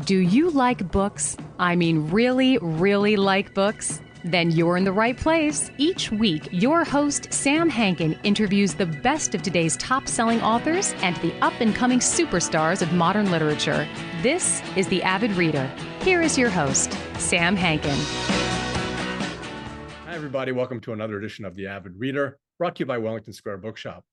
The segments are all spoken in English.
Do you like books? I mean, really, really like books? Then you're in the right place. Each week, your host, Sam Hankin, interviews the best of today's top-selling authors and the up-and-coming superstars of modern literature. This is The Avid Reader. Here is your host, Sam Hankin. Hi, everybody. Welcome to another edition of The Avid Reader, brought to you by Wellington Square Bookshop.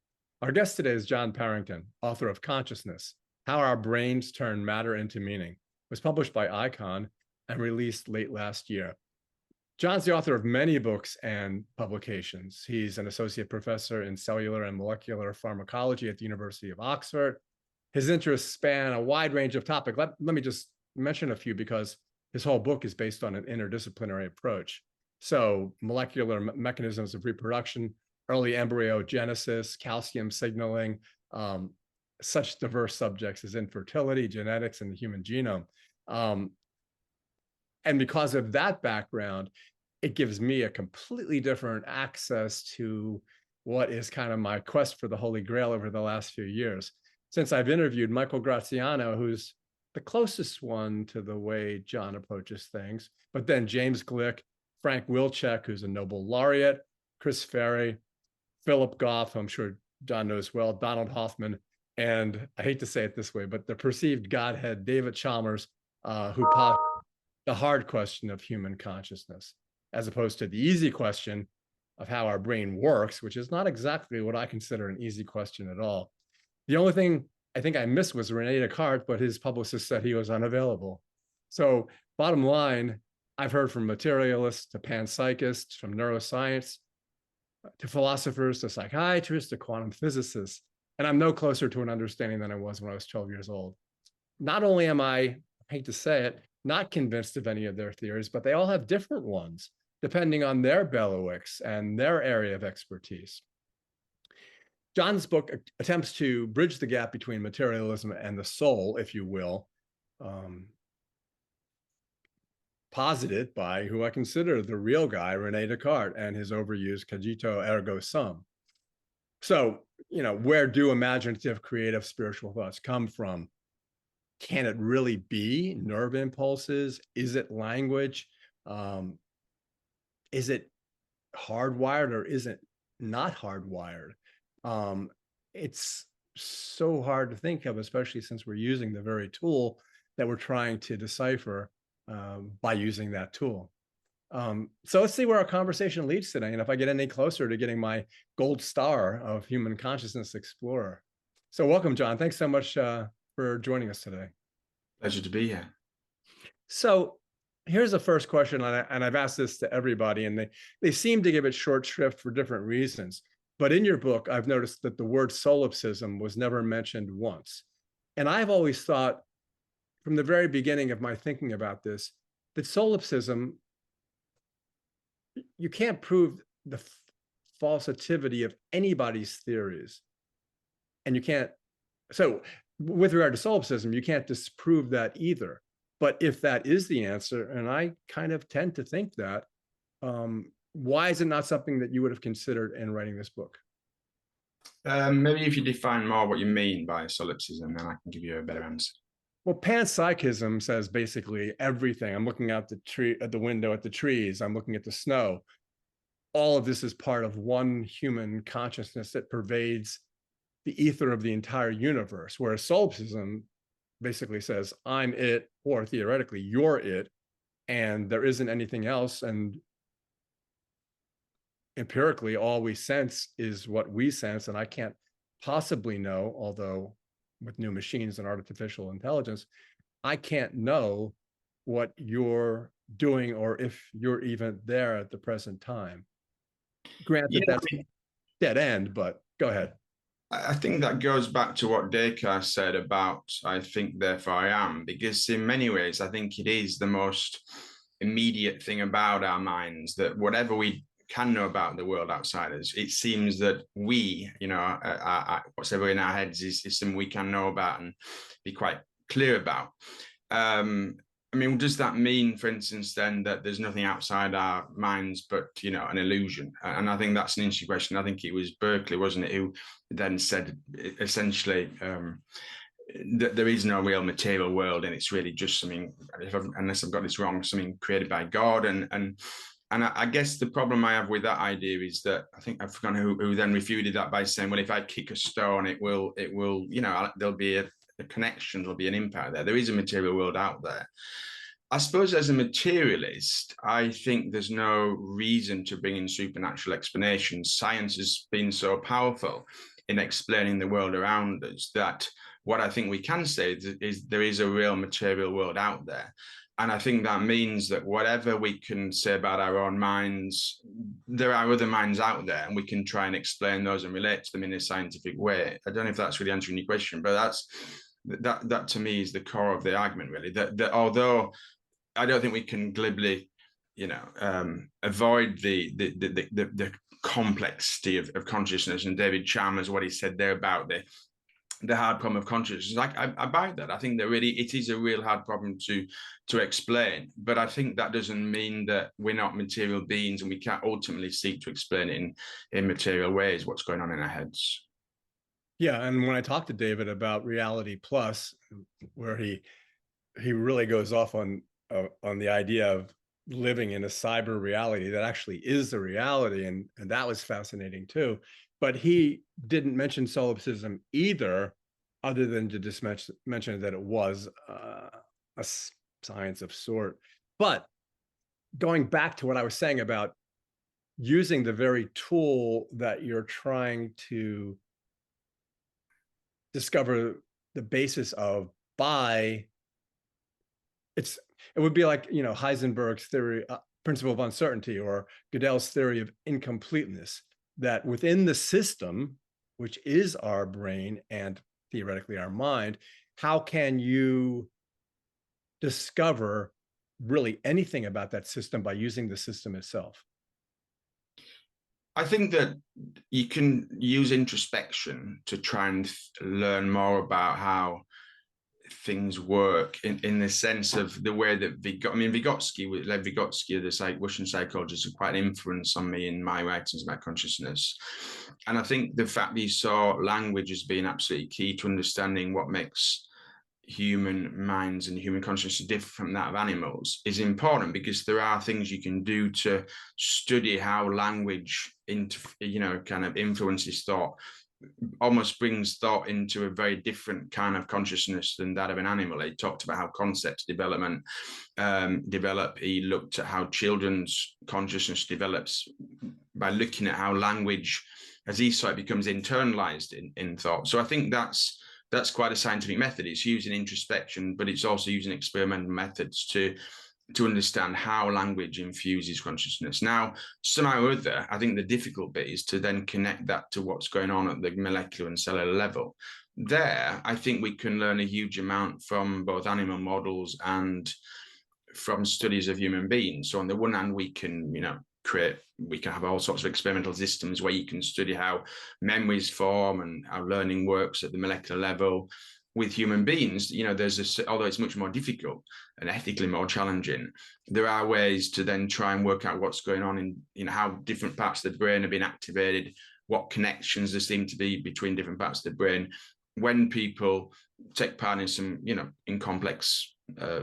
Our guest today is John Parrington, author of Consciousness, How Our Brains Turn Matter into Meaning. It was published by Icon and released late last year. John's the author of many books and publications. He's an associate professor in cellular and molecular pharmacology at the University of Oxford. His interests span a wide range of topics. Let me just mention a few because his whole book is based on an interdisciplinary approach. So molecular mechanisms of reproduction, early embryogenesis, calcium signaling, such diverse subjects as infertility, genetics, and the human genome. And because of that background, it gives me a completely different access to what is kind of my quest for the Holy Grail over the last few years. Since I've interviewed Michael Graziano, who's the closest one to the way John approaches things, but then James Glick, Frank Wilczek, who's a Nobel laureate, Chris Ferry, Philip Goff, who I'm sure John knows well, Donald Hoffman, and I hate to say it this way, but the perceived Godhead, David Chalmers, who posed the hard question of human consciousness, as opposed to the easy question of how our brain works, which is not exactly what I consider an easy question at all. The only thing I think I missed was Rene Descartes, but his publicist said he was unavailable. So bottom line, I've heard from materialists to panpsychists, from neuroscience, to philosophers, to psychiatrists, to quantum physicists. And I'm no closer to an understanding than I was when I was 12 years old. Not only am I hate to say it, not convinced of any of their theories, but they all have different ones, depending on their bailiwicks and their area of expertise. John's book attempts to bridge the gap between materialism and the soul, if you will, posited by who I consider the real guy, Rene Descartes, and his overused cogito ergo sum. So, where do imaginative, creative, spiritual thoughts come from? Can it really be nerve impulses? Is it language? Is it hardwired or is it not hardwired? It's so hard to think of, especially since we're using the very tool that we're trying to decipher by using that tool. So let's see where our conversation leads today, and if I get any closer to getting my gold star of Human Consciousness Explorer. So welcome, John. Thanks so much for joining us today. Pleasure to be here. So here's the first question, and I've asked this to everybody, and they seem to give it short shrift for different reasons. But in your book, I've noticed that the word solipsism was never mentioned once. And I've always thought, from the very beginning of my thinking about this, that solipsism, you can't prove the falsitivity of anybody's theories. And you can't, so with regard to solipsism, you can't disprove that either. But if that is the answer, and I kind of tend to think that, why is it not something that you would have considered in writing this book? Maybe if you define more what you mean by solipsism, then I can give you a better answer. Well, panpsychism says basically everything. I'm looking out at the window at the trees. I'm looking at the snow. All of this is part of one human consciousness that pervades the ether of the entire universe, whereas solipsism basically says, I'm it, or theoretically, you're it, and there isn't anything else. And empirically, all we sense is what we sense, and I can't possibly know, although with new machines and artificial intelligence, I can't know what you're doing or if you're even there at the present time. Granted, that's a dead end, but go ahead. I think that goes back to what Descartes said about, I think, therefore I am, because in many ways, I think it is the most immediate thing about our minds, that whatever we can know about the world outside us, it seems that we, whatever in our heads is something we can know about and be quite clear about. I mean, does that mean, for instance, then that there's nothing outside our minds but, an illusion? And I think that's an interesting question. I think it was Berkeley, wasn't it, who then said essentially there is no real material world, and it's really just something, unless I've got this wrong, something created by God. And I guess the problem I have with that idea is that I think I've forgotten who then refuted that by saying, well, if I kick a stone, it will, there'll be a connection, there'll be an impact there. There is a material world out there. I suppose as a materialist, I think there's no reason to bring in supernatural explanations. Science has been so powerful in explaining the world around us that what I think we can say is there is a real material world out there. And I think that means that whatever we can say about our own minds, there are other minds out there, and we can try and explain those and relate to them in a scientific way. I don't know if that's really answering your question, but that to me is the core of the argument, really. That although I don't think we can glibly, avoid the complexity of consciousness. And David Chalmers, what he said there about the hard problem of consciousness, I buy that. I think that really it is a real hard problem to explain. But I think that doesn't mean that we're not material beings and we can't ultimately seek to explain it in material ways, what's going on in our heads. Yeah, and when I talked to David about Reality Plus, where he really goes off on the idea of living in a cyber reality that actually is the reality, and that was fascinating too. But he didn't mention solipsism either, other than to just mention that it was a science of sort. But going back to what I was saying about using the very tool that you're trying to discover the basis of by, it would be like, Heisenberg's theory, principle of uncertainty, or Gödel's theory of incompleteness, that within the system, which is our brain and theoretically our mind, how can you discover really anything about that system by using the system itself? I think that you can use introspection to try and learn more about how things work in the sense of the way that Vygotsky, Lev Vygotsky, the Russian psychologist, had quite an influence on me in my writings about consciousness. And I think the fact that he saw language as being absolutely key to understanding what makes human minds and human consciousness different from that of animals is important, because there are things you can do to study how language kind of influences thought, almost brings thought into a very different kind of consciousness than that of an animal. He talked about how concepts develop. He looked at how children's consciousness develops by looking at how language, as he saw it, becomes internalized in thought. So I think that's quite a scientific method. It's using introspection, but it's also using experimental methods to understand how language infuses consciousness. Now, somehow or other, I think the difficult bit is to then connect that to what's going on at the molecular and cellular level. There, I think we can learn a huge amount from both animal models and from studies of human beings. So on the one hand, we can, we can have all sorts of experimental systems where you can study how memories form and how learning works at the molecular level. With human beings, although it's much more difficult and ethically more challenging, there are ways to then try and work out what's going on in how different parts of the brain have been activated, what connections there seem to be between different parts of the brain when people take part in some, in complex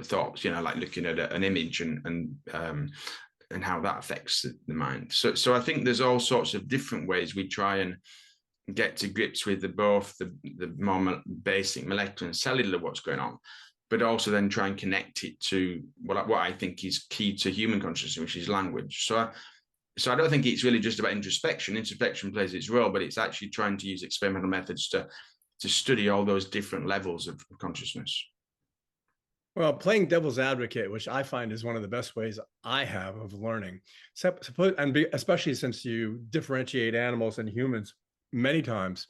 thoughts, like looking at an image and how that affects the mind. So I think there's all sorts of different ways we try and get to grips with both the more basic molecular and cellular what's going on, but also then try and connect it to what I think is key to human consciousness, which is language. So I don't think it's really just about introspection. Introspection plays its role, but it's actually trying to use experimental methods to study all those different levels of consciousness. Well, playing devil's advocate, which I find is one of the best ways I have of learning, especially since you differentiate animals and humans many times,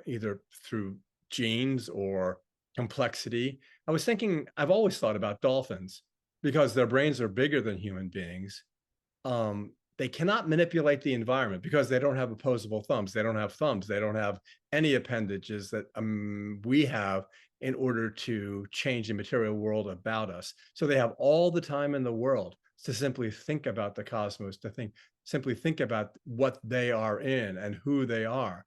either through genes or complexity. I was thinking, I've always thought about dolphins because their brains are bigger than human beings. They cannot manipulate the environment because they don't have opposable thumbs. They don't have thumbs. They don't have any appendages that we have in order to change the material world about us. So they have all the time in the world to simply think about the cosmos, simply think about what they are in and who they are.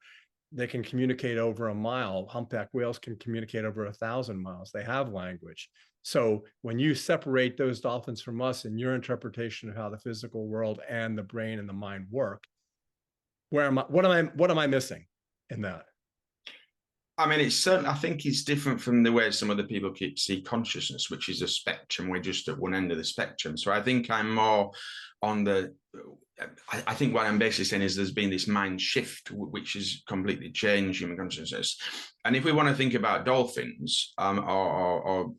they can communicate over a mile. Humpback whales can communicate over 1,000 miles. They have language. So when you separate those dolphins from us in your interpretation of how the physical world and the brain and the mind work, what am I missing in that? I mean, it's certain. I think it's different from the way some other people see consciousness, which is a spectrum. We're just at one end of the spectrum. So I think I'm more on the. I think what I'm basically saying is there's been this mind shift, which has completely changed human consciousness. And if we want to think about dolphins, or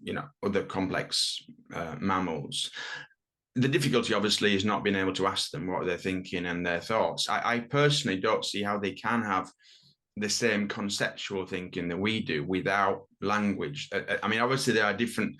other complex mammals, the difficulty obviously is not being able to ask them what they're thinking and their thoughts. I personally don't see how they can have the same conceptual thinking that we do without language. I mean, obviously there are different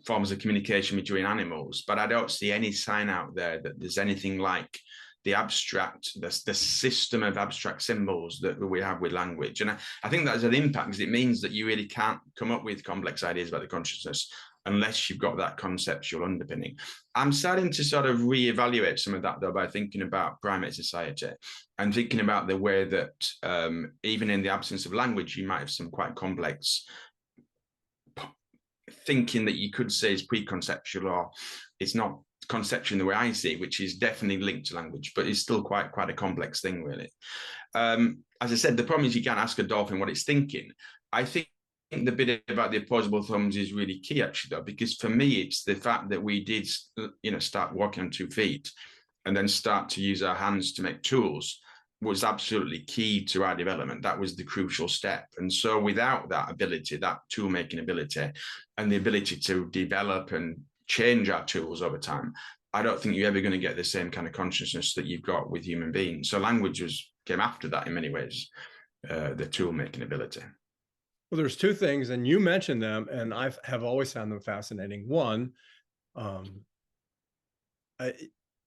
forms of communication between animals, but I don't see any sign out there that there's anything like the abstract, the system of abstract symbols that we have with language. And I think that has an impact because it means that you really can't come up with complex ideas about the consciousness unless you've got that conceptual underpinning. I'm starting to sort of reevaluate some of that, though, by thinking about primate society and thinking about the way that even in the absence of language, you might have some quite complex thinking that you could say is preconceptual, or it's not conceptual in the way I see it, which is definitely linked to language, but it's still quite a complex thing, really. As I said, the problem is you can't ask a dolphin what it's thinking. I think the bit about the opposable thumbs is really key, actually, though, because for me, it's the fact that we did, start walking on 2 feet and then start to use our hands to make tools was absolutely key to our development. That was the crucial step. And so without that ability, that tool making ability and the ability to develop and change our tools over time, I don't think you're ever going to get the same kind of consciousness that you've got with human beings. So language came after that in many ways, the tool making ability. Well, there's 2 things, and you mentioned them, and I have always found them fascinating. One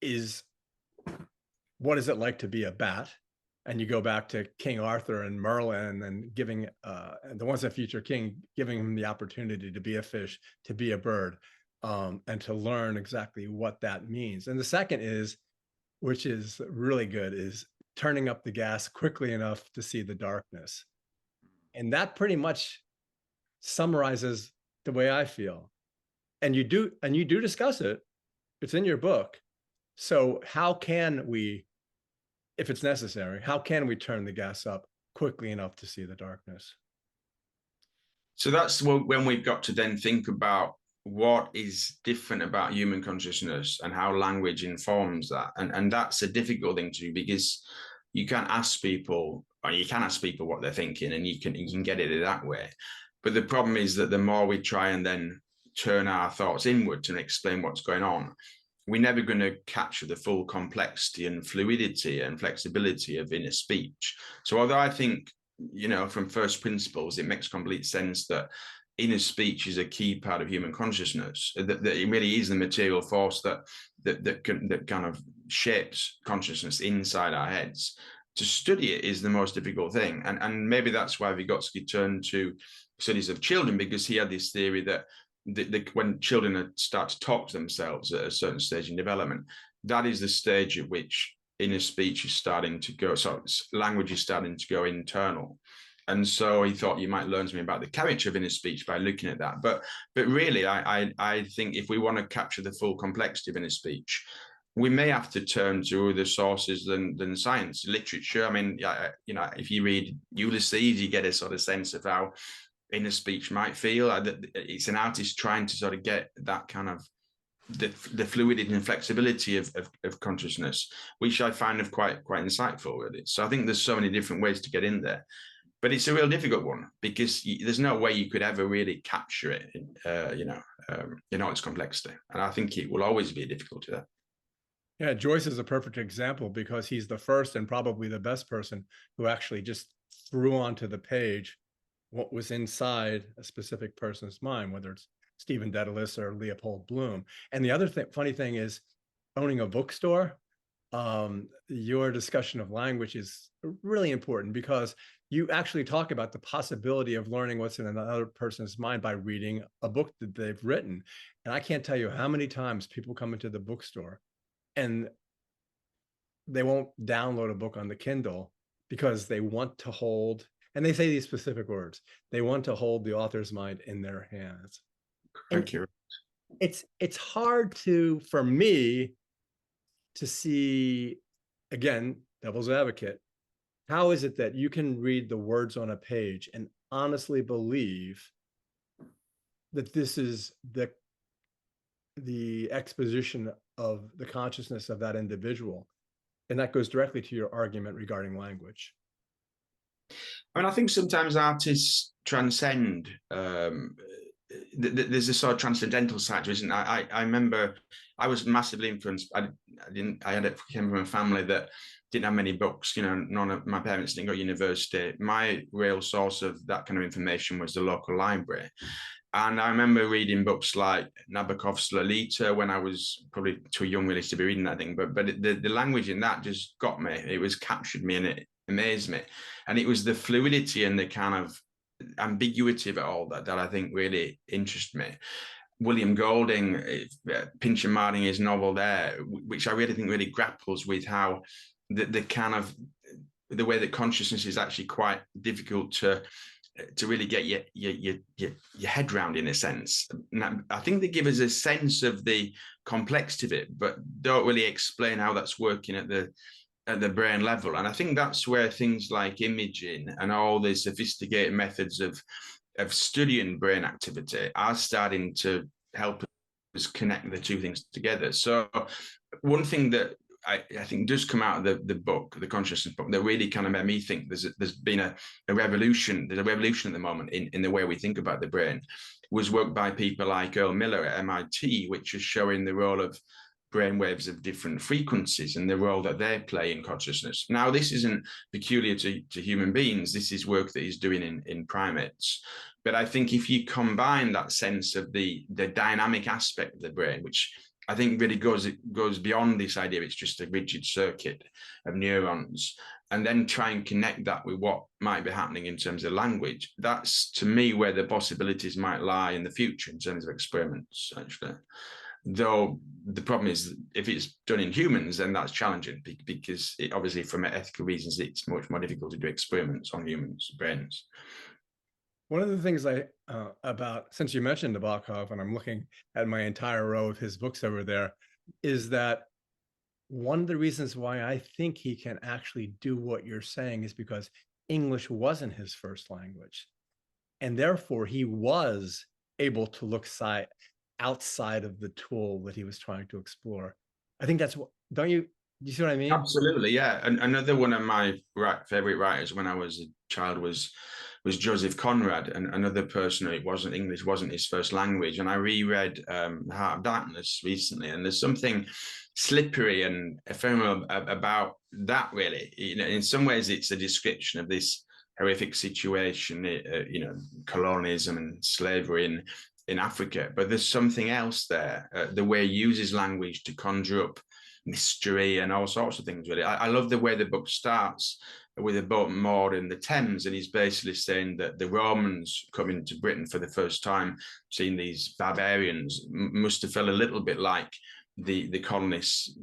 is, what is it like to be a bat? And you go back to King Arthur and Merlin and giving the once and future king, giving him the opportunity to be a fish, to be a bird, and to learn exactly what that means. And the second is, which is really good, is turning up the gas quickly enough to see the darkness. And that pretty much summarizes the way I feel. And you do discuss it. It's in your book. So how can we, if it's necessary, how can we turn the gas up quickly enough to see the darkness? So that's when we've got to then think about what is different about human consciousness and how language informs that. And that's a difficult thing to do, because you can't ask people, or you can ask people what they're thinking, and you can get it that way. But the problem is that the more we try and then turn our thoughts inward and explain what's going on, we're never going to capture the full complexity and fluidity and flexibility of inner speech. So although I think, from first principles, it makes complete sense that inner speech is a key part of human consciousness, that it really is the material force that kind of shapes consciousness inside our heads. To study it is the most difficult thing. And maybe that's why Vygotsky turned to studies of children, because he had this theory that when children start to talk to themselves at a certain stage in development, that is the stage at which inner speech is starting to go, so language is starting to go internal. And so he thought you might learn something about the character of inner speech by looking at that. But really, I think if we want to capture the full complexity of inner speech, we may have to turn to other sources than science, literature. I mean, if you read Ulysses, you get a sort of sense of how inner speech might feel. It's an artist trying to sort of get that kind of the fluidity and flexibility of consciousness, which I find of quite insightful, really. So I think there's so many different ways to get in there. But it's a real difficult one, because there's no way you could ever really capture it, in all its complexity. And I think it will always be a difficulty there. Yeah, Joyce is a perfect example, because he's the first and probably the best person who actually just threw onto the page what was inside a specific person's mind, whether it's Stephen Dedalus or Leopold Bloom. And the other funny thing is, owning a bookstore, your discussion of language is really important, because you actually talk about the possibility of learning what's in another person's mind by reading a book that they've written. And I can't tell you how many times people come into the bookstore and they won't download a book on the Kindle because they want to hold And they say these specific words. They want to hold the author's mind in their hands. Thank you. It's hard for me to see, again, devil's advocate, how is it that you can read the words on a page and honestly believe that this is the exposition of the consciousness of that individual? And that goes directly to your argument regarding language. I mean, I think sometimes artists transcend. There's a sort of transcendental side to it, isn't there? I remember I was massively influenced. I came from a family that didn't have many books. You know, none of my parents didn't go to university. My real source of that kind of information was the local library. And I remember reading books like Nabokov's Lolita when I was probably too young really to be reading that thing. But the language in that just got me. It was captured me and it amazed me. And it was the fluidity and the kind of ambiguity of it all that I think really interested me. William Golding, Pinch and Marding, his novel there, which I really think really grapples with how the kind of the way that consciousness is actually quite difficult to really get your head round, in a sense. And I think they give us a sense of the complexity of it, but don't really explain how that's working at the brain level. And I think that's where things like imaging and all the sophisticated methods of studying brain activity are starting to help us connect the two things together. So one thing that I think does come out of the book, the consciousness book, that really kind of made me think there's been a revolution. There's a revolution at the moment in the way we think about the brain. Was work by people like Earl Miller at MIT, which is showing the role of brainwaves of different frequencies and the role that they play in consciousness. Now, this isn't peculiar to human beings. This is work that he's doing in primates. But I think if you combine that sense of the dynamic aspect of the brain, which I think really goes beyond this idea it's just a rigid circuit of neurons, and then try and connect that with what might be happening in terms of language, that's, to me, where the possibilities might lie in the future in terms of experiments, actually. Though the problem is, if it's done in humans, then that's challenging, because obviously, from ethical reasons, it's much more difficult to do experiments on humans' brains. One of the things since you mentioned Nabokov, and I'm looking at my entire row of his books over there, is that one of the reasons why I think he can actually do what you're saying is because English wasn't his first language. And therefore, he was able to look outside of the tool that he was trying to explore. I think that's what, do you see what I mean? Absolutely, yeah. And another one of my favorite writers when I was a child was Joseph Conrad, and another person who English wasn't his first language. And I reread Heart of Darkness recently, and there's something slippery and ephemeral about that, really. You know, in some ways, it's a description of this horrific situation, colonialism and slavery in Africa. But there's something else there, the way he uses language to conjure up mystery and all sorts of things, really. I love the way the book starts with a boat moored in the Thames, and he's basically saying that the Romans coming to Britain for the first time, seeing these barbarians, must have felt a little bit like the colonists,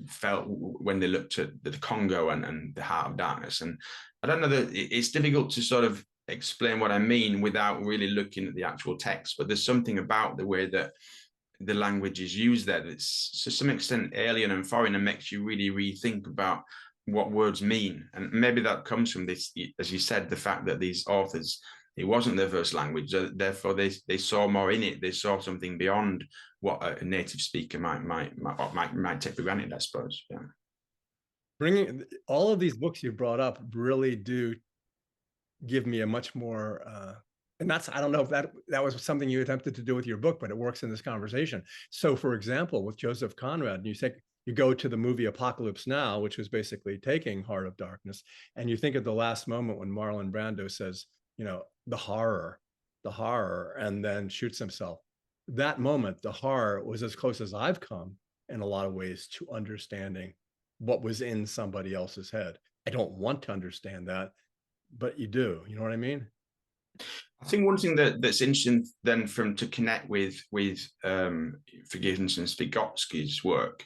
felt when they looked at the Congo and the Heart of Darkness. And I don't know, that it's difficult to sort of explain what I mean without really looking at the actual text, but there's something about the way that the language is used there that's to some extent alien and foreign, and makes you really rethink about what words mean. And maybe that comes from this, as you said, the fact that these authors, it wasn't their first language, therefore they saw more in it. They saw something beyond what a native speaker might take for granted, I suppose. Yeah. Bringing all of these books you brought up really do give me a much more and that's, I don't know if that was something you attempted to do with your book, but it works in this conversation. So, for example, with Joseph Conrad, you go to the movie Apocalypse Now, which was basically taking Heart of Darkness, and you think of the last moment when Marlon Brando says, the horror, and then shoots himself. That moment, the horror, was as close as I've come in a lot of ways to understanding what was in somebody else's head. I don't want to understand that, but you do. You know what I mean? I think one thing that's interesting then to connect with Forgiveness and Vygotsky's work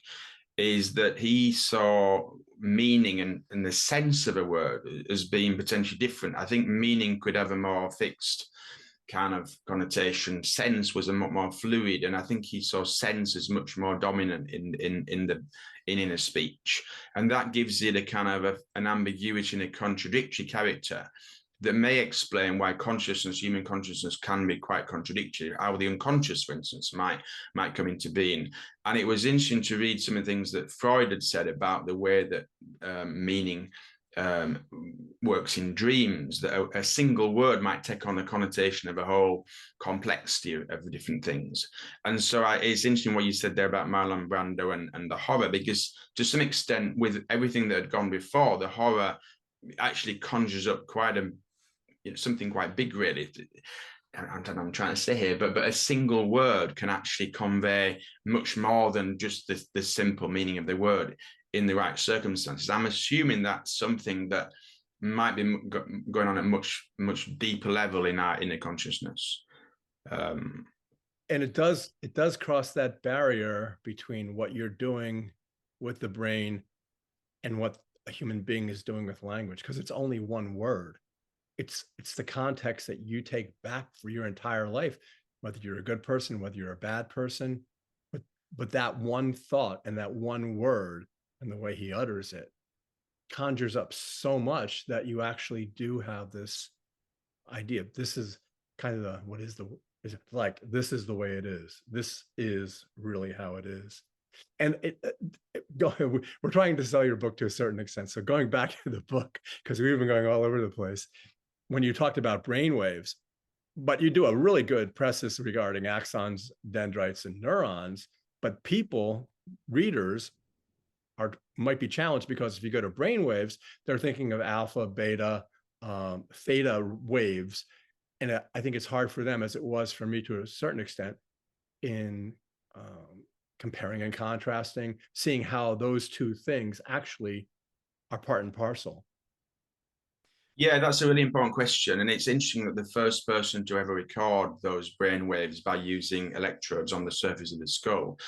is that he saw meaning and the sense of a word as being potentially different. I think meaning could have a more fixed kind of connotation. Sense was a much more fluid, and I think he saw sense as much more dominant in inner speech, and that gives it a kind of an ambiguity and a contradictory character that may explain why human consciousness, can be quite contradictory. How the unconscious, for instance, might come into being. And it was interesting to read some of the things that Freud had said about the way that meaning works in dreams, that a single word might take on the connotation of a whole complexity of different things. And so it's interesting what you said there about Marlon Brando and the horror, because to some extent, with everything that had gone before, the horror actually conjures up quite something quite big, really. I'm trying to say here, but a single word can actually convey much more than just the simple meaning of the word in the right circumstances. I'm assuming that's something that might be going on at much deeper level in our inner consciousness. And it does cross that barrier between what you're doing with the brain and what a human being is doing with language, because it's only one word. It's the context that you take back for your entire life, whether you're a good person, whether you're a bad person, but that one thought and that one word and the way he utters it conjures up so much that you actually do have this idea. This is kind of this is the way it is. This is really how it is. And we're trying to sell your book to a certain extent. So going back to the book, because we've been going all over the place, when you talked about brainwaves, but you do a really good preface regarding axons, dendrites, and neurons, but readers might be challenged, because if you go to brainwaves, they're thinking of alpha, beta, theta waves. And I think it's hard for them, as it was for me to a certain extent, in comparing and contrasting, seeing how those two things actually are part and parcel. Yeah, that's a really important question. And it's interesting that the first person to ever record those brain waves by using electrodes on the surface of the skull,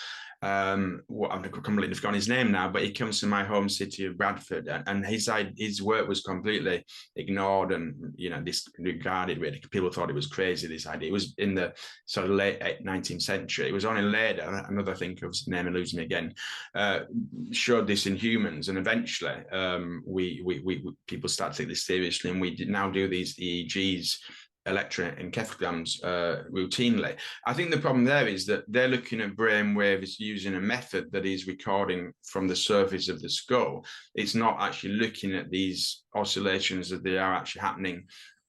I'm completely forgotten his name now, but he comes from my home city of Bradford, and his work was completely ignored and disregarded. Really, people thought it was crazy, this idea. It was in the sort of late 19th century. It was only later, another thing of his name eludes me again, showed this in humans, and eventually people start to take this seriously, and we now do these EEGs, electroencephalograms, routinely. I think the problem there is that they're looking at brain waves using a method that is recording from the surface of the skull. It's not actually looking at these oscillations that they are actually happening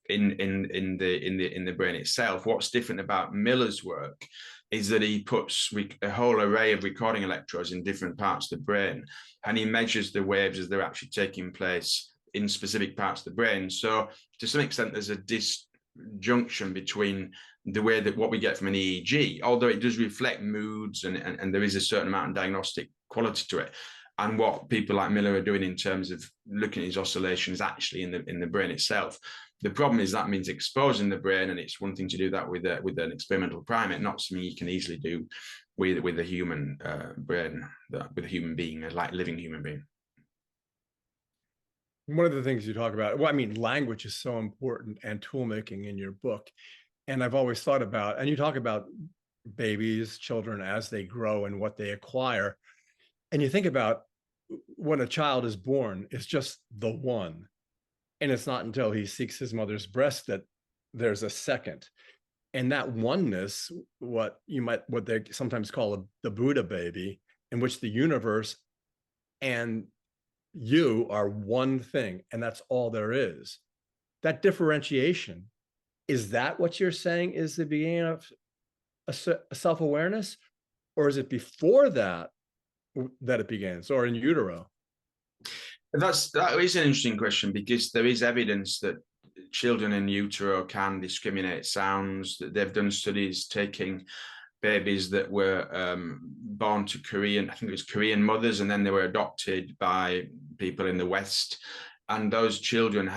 in the brain itself. What's different about Miller's work is that he puts a whole array of recording electrodes in different parts of the brain, and he measures the waves as they're actually taking place in specific parts of the brain. So to some extent, there's a disjunction between the way that what we get from an EEG, although it does reflect moods and there is a certain amount of diagnostic quality to it, and what people like Miller are doing in terms of looking at these oscillations actually in the brain itself. The problem is that means exposing the brain, and it's one thing to do that with an experimental primate, not something you can easily do with a human brain, with a human being, a living human being. One of the things you talk about, language is so important, and tool making in your book. And I've always thought about, and you talk about babies, children, as they grow and what they acquire. And you think about when a child is born, it's just the one. And it's not until he seeks his mother's breast that there's a second. And that oneness, what they sometimes call the Buddha baby, in which the universe and you are one thing, and that's all there is. That differentiation, is that what you're saying is the beginning of a self-awareness, or is it before that it begins, or in utero? That is an interesting question, because there is evidence that children in utero can discriminate sounds. They've done studies taking babies that were born to Korean mothers, and then they were adopted by people in the West. And those children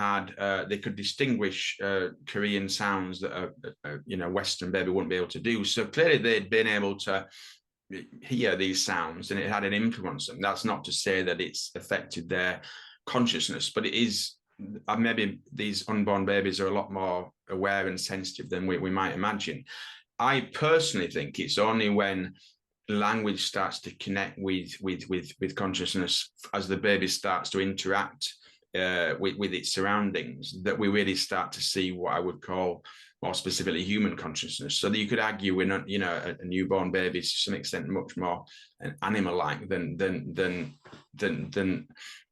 they could distinguish Korean sounds that a Western baby wouldn't be able to do. So clearly they'd been able to hear these sounds and it had an influence on them. That's not to say that it's affected their consciousness, but it is, maybe these unborn babies are a lot more aware and sensitive than we might imagine. I personally think it's only when language starts to connect with consciousness as the baby starts to interact with its surroundings that we really start to see what I would call more specifically human consciousness. So that you could argue we're not, a newborn baby is to some extent much more animal-like than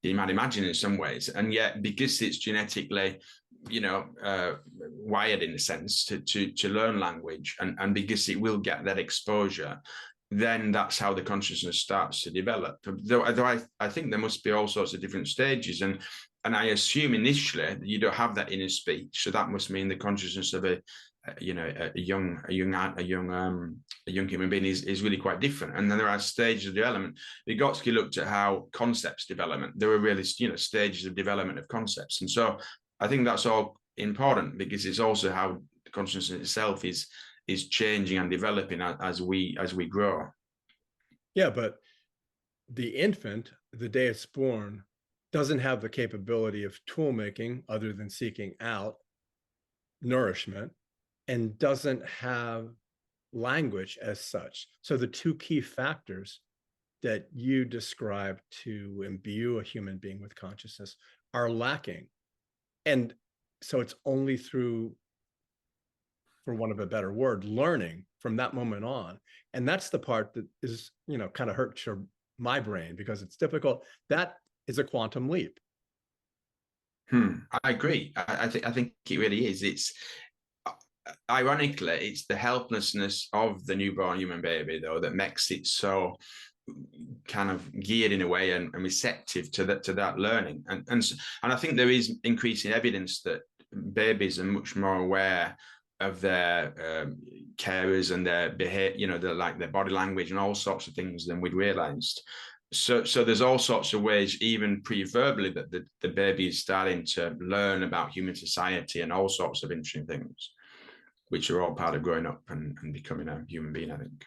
you might imagine in some ways. And yet, because it's genetically wired in a sense to learn language, and because it will get that exposure, then that's how the consciousness starts to develop. Though I think there must be all sorts of different stages, and I assume initially you don't have that inner speech, so that must mean the consciousness of a young human being is really quite different. And then there are stages of development. Vygotsky looked at how concepts development. There were really stages of development of concepts, and so I think that's all important because it's also how the consciousness itself is changing and developing as we grow. Yeah, but the infant, the day it's born, doesn't have the capability of tool making other than seeking out nourishment, and doesn't have language as such. So the two key factors that you describe to imbue a human being with consciousness are lacking. And so it's only through, for want of a better word, learning from that moment on. And that's the part that is, kind of hurts my brain because it's difficult. That is a quantum leap. I agree. I think it really is. It's ironically, it's the helplessness of the newborn human baby, though, that makes it so kind of geared in a way and receptive to that learning. And I think there is increasing evidence that babies are much more aware of their carers and their behavior, their body language and all sorts of things than we'd realized. So there's all sorts of ways, even pre-verbally, that the baby is starting to learn about human society and all sorts of interesting things, which are all part of growing up and becoming a human being, I think.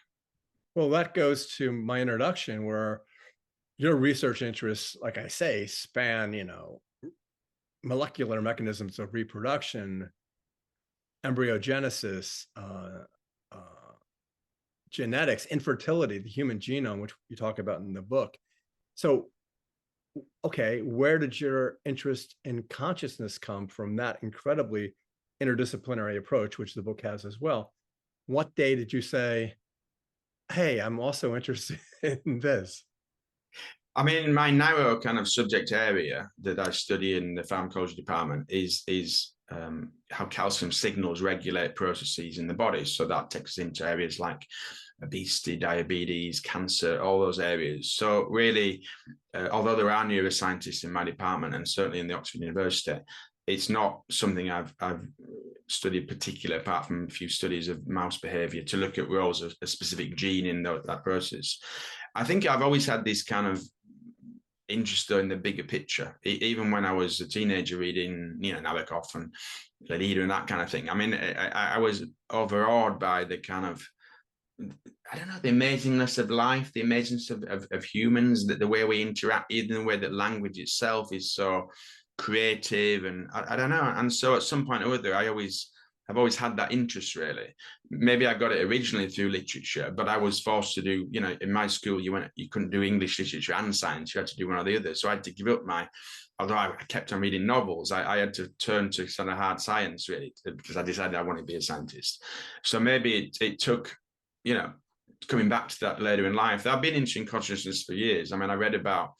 Well, that goes to my introduction, where your research interests, like I say, span, molecular mechanisms of reproduction, embryogenesis, genetics, infertility, the human genome, which you talk about in the book. So, okay, where did your interest in consciousness come from, that incredibly interdisciplinary approach, which the book has as well? What day did you say, hey, I'm also interested in this? I mean, my narrow kind of subject area that I study in the pharmacology department is how calcium signals regulate processes in the body. So that takes us into areas like obesity, diabetes, cancer, all those areas. So really, although there are neuroscientists in my department and certainly in the Oxford University, it's not something I've studied particularly, apart from a few studies of mouse behavior to look at roles of a specific gene in that process. I think I've always had this kind of interest in the bigger picture, even when I was a teenager reading, Nabokov and Lolita and that kind of thing. I mean, I was overawed by the kind of, I don't know, the amazingness of life, the amazingness of humans, that the way we interact, even the way that language itself is so creative, and I don't know. And so at some point or other, I've always had that interest, really. Maybe I got it originally through literature, but I was forced to do, in my school, you couldn't do English literature and science. You had to do one or the other. So I had to give up although I kept on reading novels, I had to turn to sort of hard science, really, because I decided I wanted to be a scientist. So maybe it took, coming back to that later in life. I've been interested in consciousness for years. I mean, I read about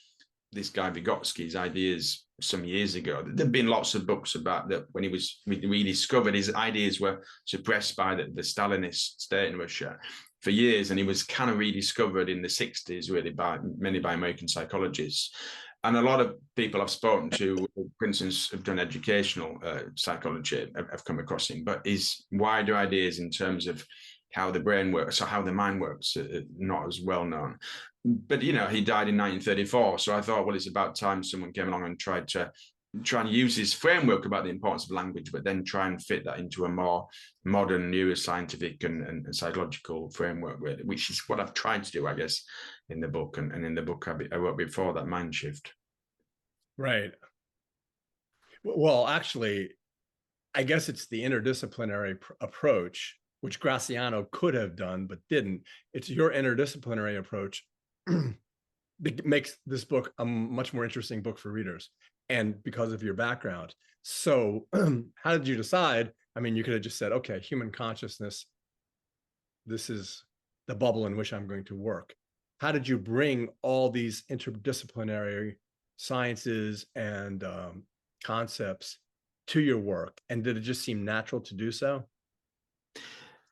this guy Vygotsky's ideas some years ago. There've been lots of books about that. When he rediscovered, his ideas were suppressed by the Stalinist state in Russia for years, and he was kind of rediscovered in the 60s, really, mainly by American psychologists. And a lot of people I've spoken to, for instance, have done educational psychology, have come across him. But his wider ideas in terms of how the brain works, or how the mind works, not as well known. But, he died in 1934. So I thought, well, it's about time someone came along and tried to try and use this framework about the importance of language, but then try and fit that into a more modern neuroscientific and psychological framework, which is what I've tried to do, I guess, in the book. And in the book I wrote before that, Mind Shift. Right. Well, actually, I guess it's the interdisciplinary approach, which Graciano could have done, but didn't. It's your interdisciplinary approach that makes this book a much more interesting book for readers, and because of your background. So how did you decide? I mean, you could have just said, okay, human consciousness, this is the bubble in which I'm going to work. How did you bring all these interdisciplinary sciences and concepts to your work? And did it just seem natural to do so?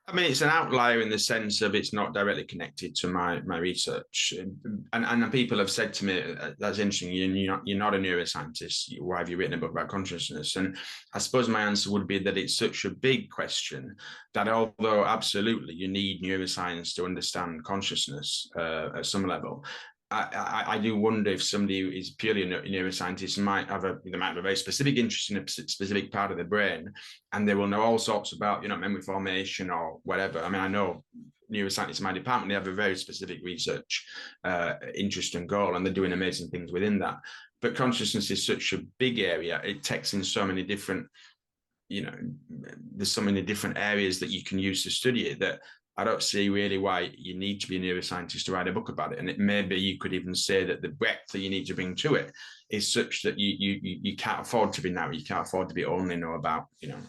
I mean, it's an outlier in the sense of it's not directly connected to my research, and people have said to me, "That's interesting. You're not a neuroscientist. Why have you written a book about consciousness?" And I suppose my answer would be that it's such a big question that although absolutely you need neuroscience to understand consciousness at some level, I do wonder if somebody who is purely a neuroscientist might have a very specific interest in a specific part of the brain, and they will know all sorts about, memory formation or whatever. I mean, I know neuroscientists in my department, they have a very specific research interest and goal, and they're doing amazing things within that. But consciousness is such a big area. It takes in so many different, there's so many different areas that you can use to study it that I don't see really why you need to be a neuroscientist to write a book about it. And it maybe you could even say that the breadth that you need to bring to it is such that you can't afford to be narrow. You can't afford to be only know about,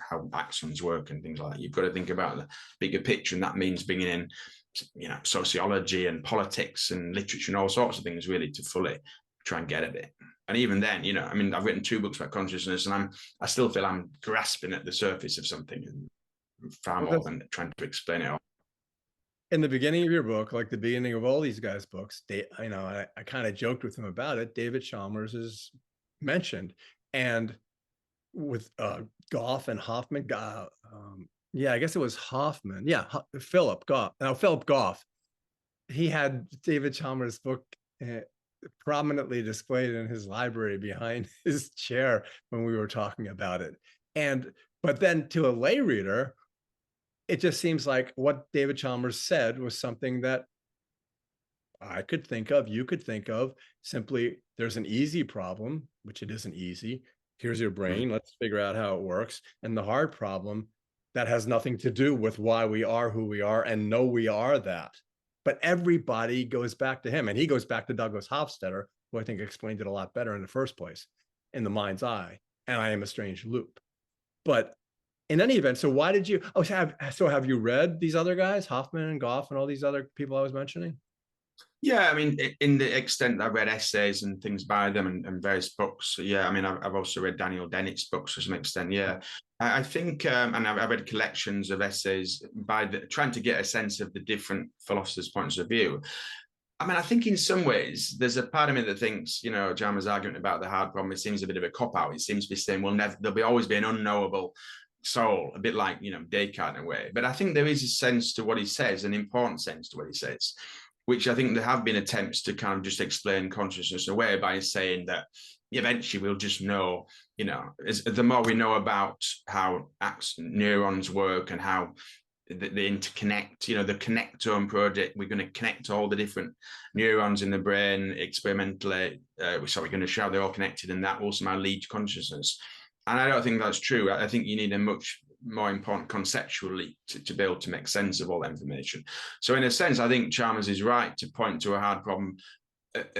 how axons work and things like that. You've got to think about the bigger picture. And that means bringing in, sociology and politics and literature and all sorts of things really to fully try and get at it. And even then, I've written 2 books about consciousness, and I still feel I'm grasping at the surface of something far more than trying to explain it all. In the beginning of your book, like the beginning of all these guys' books, I kind of joked with him about it. David Chalmers is mentioned, and with Goff and Hoffman. I guess it was Hoffman. Yeah, Philip Goff. Now Philip Goff, he had David Chalmers' book prominently displayed in his library behind his chair when we were talking about it. But then to a lay reader, it just seems like what David Chalmers said was something that I could think of, you could think of. Simply, there's an easy problem, which it isn't easy. Here's your brain. Let's figure out how it works. And the hard problem that has nothing to do with why we are who we are and know we are that. But everybody goes back to him. And he goes back to Douglas Hofstadter, who I think explained it a lot better in the first place, in The Mind's Eye, and I Am a Strange Loop. But in any event, so why did you, have you read these other guys, Hoffman and Goff and all these other people I was mentioning? Yeah, I mean, in the extent I've read essays and things by them and various books. So yeah, I mean, I've also read Daniel Dennett's books to some extent. Yeah, I think, and I've read collections of essays trying to get a sense of the different philosophers' points of view. I mean, I think in some ways, there's a part of me that thinks, Chalmers' argument about the hard problem, it seems a bit of a cop-out. It seems to be saying, there'll always be an unknowable soul, a bit like, Descartes in a way. But I think there is a sense to what he says, an important sense to what he says, which I think there have been attempts to kind of just explain consciousness away by saying that eventually we'll just know, the more we know about how neurons work and how they interconnect, the connectome project, we're going to connect all the different neurons in the brain experimentally. We're going to show they're all connected, and that will somehow lead to consciousness. And I don't think that's true. I think you need a much more important conceptual leap to be able to make sense of all that information. So in a sense, I think Chalmers is right to point to a hard problem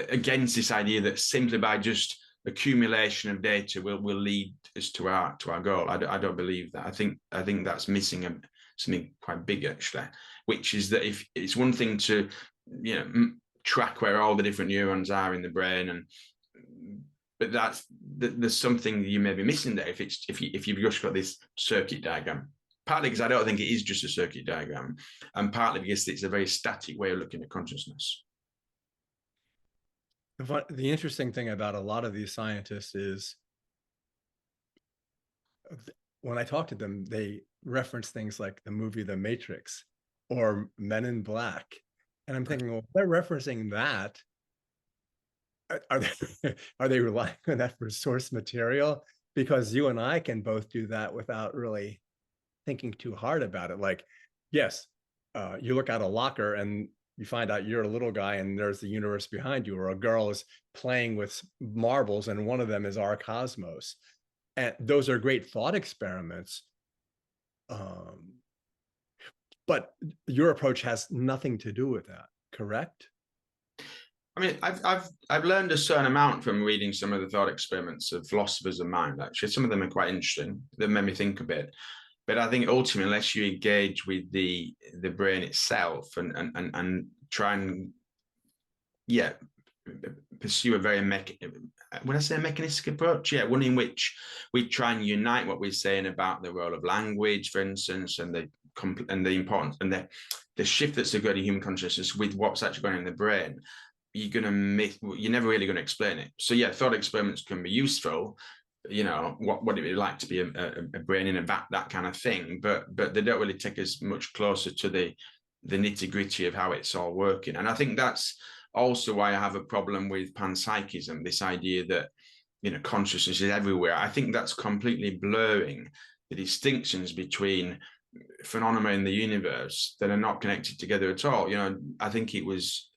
against this idea that simply by just accumulation of data will lead us to our goal. I don't believe that. I think that's missing something quite big, actually, which is that if it's one thing to track where all the different neurons are in the brain, but there's something you may be missing there if you've just got this circuit diagram. Partly because I don't think it is just a circuit diagram, and partly because it's a very static way of looking at consciousness. The interesting thing about a lot of these scientists is when I talk to them, they reference things like the movie The Matrix or Men in Black. And I'm thinking, well, if they're referencing that, are they relying on that for source material? because you and I can both do that without really thinking too hard about it. Like, yes, you look at a locker and you find out you're a little guy and there's the universe behind you, or a girl is playing with marbles and one of them is our cosmos. And those are great thought experiments. But your approach has nothing to do with that, correct? I mean, I've learned a certain amount from reading some of the thought experiments of philosophers of mind. Actually, some of them are quite interesting. They made me think a bit. But I think ultimately, unless you engage with the brain itself and try and pursue a very would I say a mechanistic approach? Yeah, one in which we try and unite what we're saying about the role of language, for instance, and the importance and the shift that's occurred in human consciousness with what's actually going on in the brain. You're never really going to explain it. So yeah, thought experiments can be useful. You know, what it would like to be a brain in a vat, that kind of thing, but they don't really take us much closer to the nitty-gritty of how it's all working. And I think that's also why I have a problem with panpsychism, this idea that, you know, consciousness is everywhere. I think that's completely blurring the distinctions between phenomena in the universe that are not connected together at all. You know, I think it was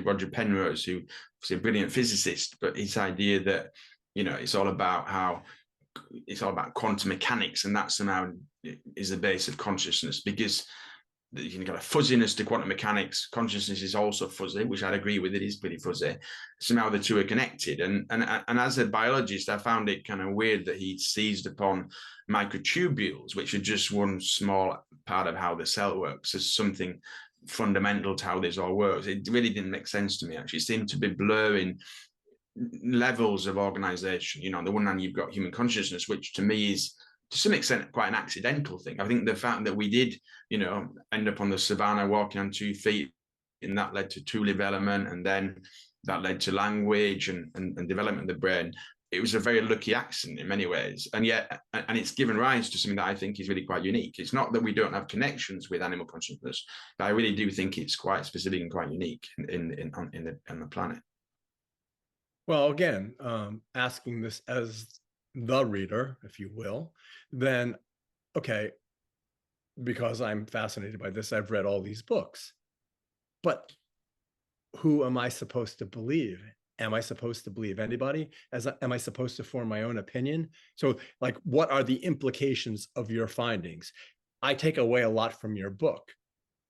Roger Penrose, who was a brilliant physicist, but his idea that, you know, it's all about quantum mechanics, and that somehow is the base of consciousness, because you've got a fuzziness to quantum mechanics. Consciousness is also fuzzy, which I'd agree with. It is pretty fuzzy. Somehow the two are connected. And as a biologist, I found it kind of weird that he seized upon microtubules, which are just one small part of how the cell works, as something fundamental to how this all works. It really didn't make sense to me, actually. It seemed to be blurring levels of organization. You know, on the one hand, you've got human consciousness, which to me is to some extent quite an accidental thing. I think the fact that we did, you know, end up on the savannah walking on 2 feet, and that led to tool development, and then that led to language and development of the brain. It was a very lucky accident in many ways, and yet, and it's given rise to something that I think is really quite unique. It's not that we don't have connections with animal consciousness, but I really do think it's quite specific and quite unique on the planet. Well, again, asking this as the reader, if you will, then, okay, because I'm fascinated by this, I've read all these books, but who am I supposed to believe? Am I supposed to believe anybody? Am I supposed to form my own opinion? So, like, what are the implications of your findings? I take away a lot from your book.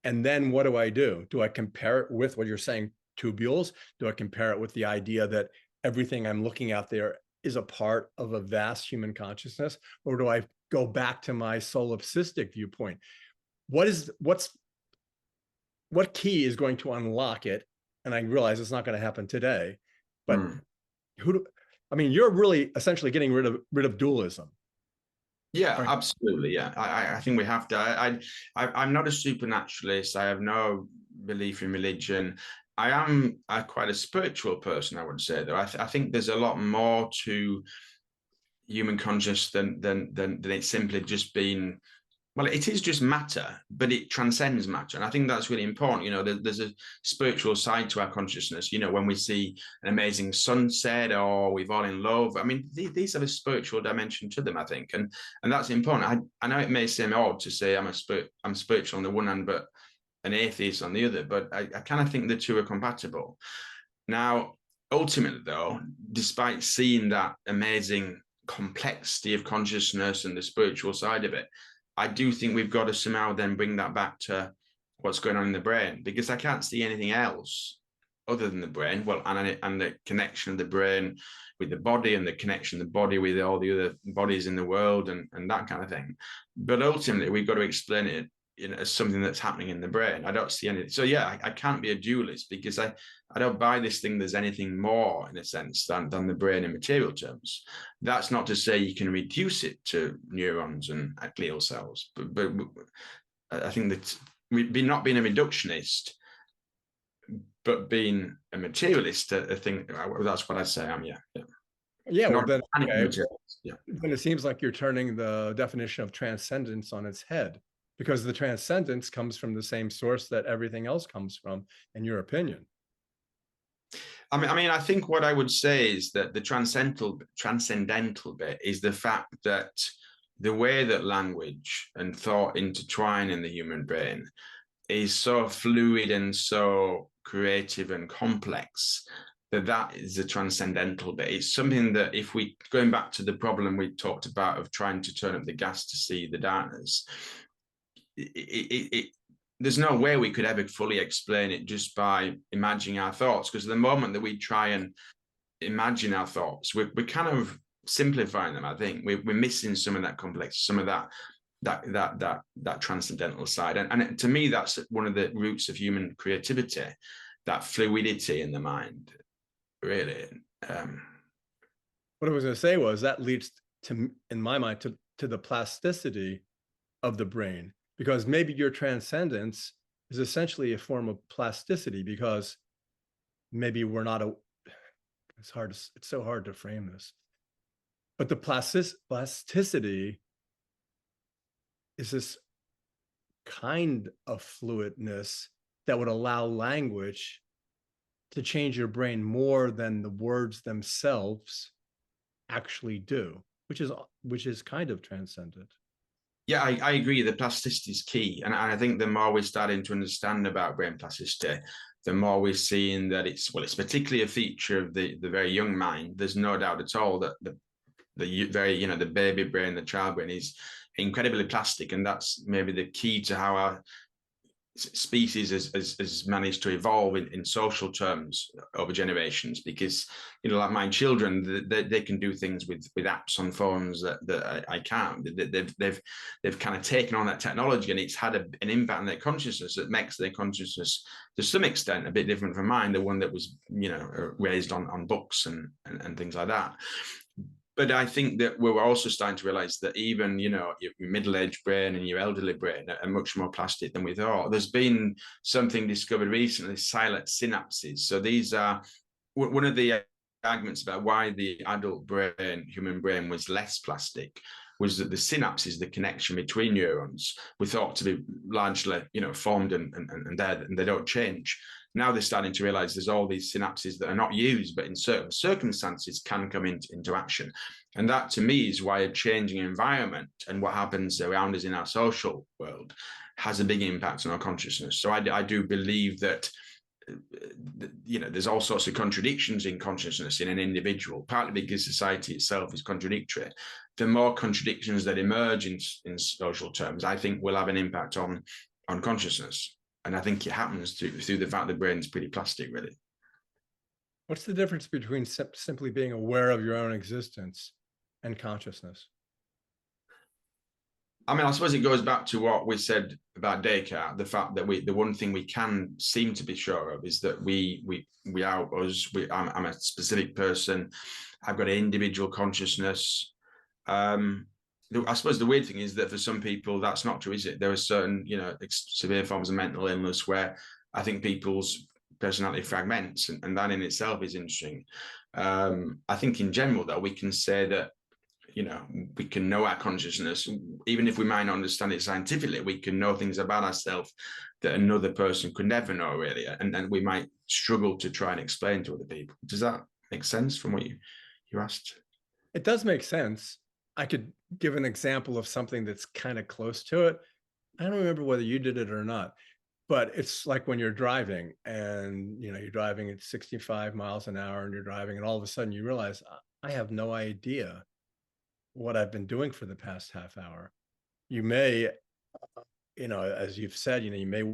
And then what do? Do I compare it with what you're saying, tubules? Do I compare it with the idea that everything I'm looking at there is a part of a vast human consciousness? Or do I go back to my solipsistic viewpoint? What key is going to unlock it? And I realize it's not going to happen today, but you're really essentially getting rid of dualism. Yeah, right? Absolutely. Yeah, I think we have to. I'm not a supernaturalist. I have no belief in religion. I am quite a spiritual person, I would say, though. I think there's a lot more to human consciousness than it's simply just being, well, it is just matter, but it transcends matter. And I think that's really important. You know, there's a spiritual side to our consciousness. You know, when we see an amazing sunset or we fall in love, I mean, these have a spiritual dimension to them, I think. And that's important. I know it may seem odd to say I'm spiritual on the one hand, but an atheist on the other, but I kind of think the two are compatible. Now, ultimately, though, despite seeing that amazing complexity of consciousness and the spiritual side of it, I do think we've got to somehow then bring that back to what's going on in the brain, because I can't see anything else other than the brain. Well, and the connection of the brain with the body, and the connection of the body with all the other bodies in the world, and that kind of thing. But ultimately, we've got to explain it as something that's happening in the brain. I don't see anything. So yeah, I can't be a dualist, because I don't buy this thing there's anything more, in a sense, than the brain in material terms. That's not to say you can reduce it to neurons and glial cells, but I think that not being a reductionist, but being a materialist, I think that's what I say. Well, then, okay. Then it seems like you're turning the definition of transcendence on its head, because the transcendence comes from the same source that everything else comes from, in your opinion. I think what I would say is that the transcendental bit is the fact that the way that language and thought intertwine in the human brain is so fluid and so creative and complex that is the transcendental bit. It's something that, if we, going back to the problem we talked about of trying to turn up the gas to see the darkness, there's no way we could ever fully explain it just by imagining our thoughts, because the moment that we try and imagine our thoughts, we're kind of simplifying them. I think we're missing some of that complexity, some of that transcendental side, and to me, that's one of the roots of human creativity, that fluidity in the mind, really. What I was going to say was that leads to, in my mind, to the plasticity of the brain, because maybe your transcendence is essentially a form of plasticity, because maybe we're not it's so hard to frame this, but the plasticity is this kind of fluidness that would allow language to change your brain more than the words themselves actually do, which is kind of transcendent. Yeah, I agree. The plasticity is key. And I think the more we're starting to understand about brain plasticity, the more we're seeing that it's particularly a feature of the very young mind. There's no doubt at all that the baby brain, the child brain, is incredibly plastic. And that's maybe the key to how our species has managed to evolve in social terms over generations, because like my children, they can do things with apps on phones that I can't. They've kind of taken on that technology, and it's had an impact on their consciousness that makes their consciousness to some extent a bit different from mine, the one that was raised on books and things like that. But I think that we're also starting to realize that even, your middle-aged brain and your elderly brain are much more plastic than we thought. There's been something discovered recently, silent synapses. So these are one of the arguments about why the adult brain, human brain, was less plastic, was that the synapses, the connection between neurons, were thought to be largely, formed and dead, and they don't change. Now they're starting to realize there's all these synapses that are not used, but in certain circumstances can come into action. And that, to me, is why a changing environment and what happens around us in our social world has a big impact on our consciousness. So I do believe that, there's all sorts of contradictions in consciousness in an individual, partly because society itself is contradictory. The more contradictions that emerge in social terms, I think will have an impact on consciousness. And I think it happens through the fact the brain's pretty plastic, really. What's the difference between simply being aware of your own existence and consciousness? I suppose it goes back to what we said about Descartes, the fact that the one thing we can seem to be sure of is that we are us. I'm a specific person. I've got an individual consciousness. I suppose the weird thing is that for some people that's not true, is it? There are certain, severe forms of mental illness where I think people's personality fragments, and that in itself is interesting. I think in general, though, we can say that, we can know our consciousness, even if we might not understand it scientifically. We can know things about ourselves that another person could never know, really, and then we might struggle to try and explain to other people. Does that make sense from what you asked? It does make sense. I could give an example of something that's kind of close to it. I don't remember whether you did it or not, but it's like when you're driving and, you're driving at 65 miles an hour and you're driving, and all of a sudden you realize, I have no idea what I've been doing for the past half hour. You may, as you've said, you may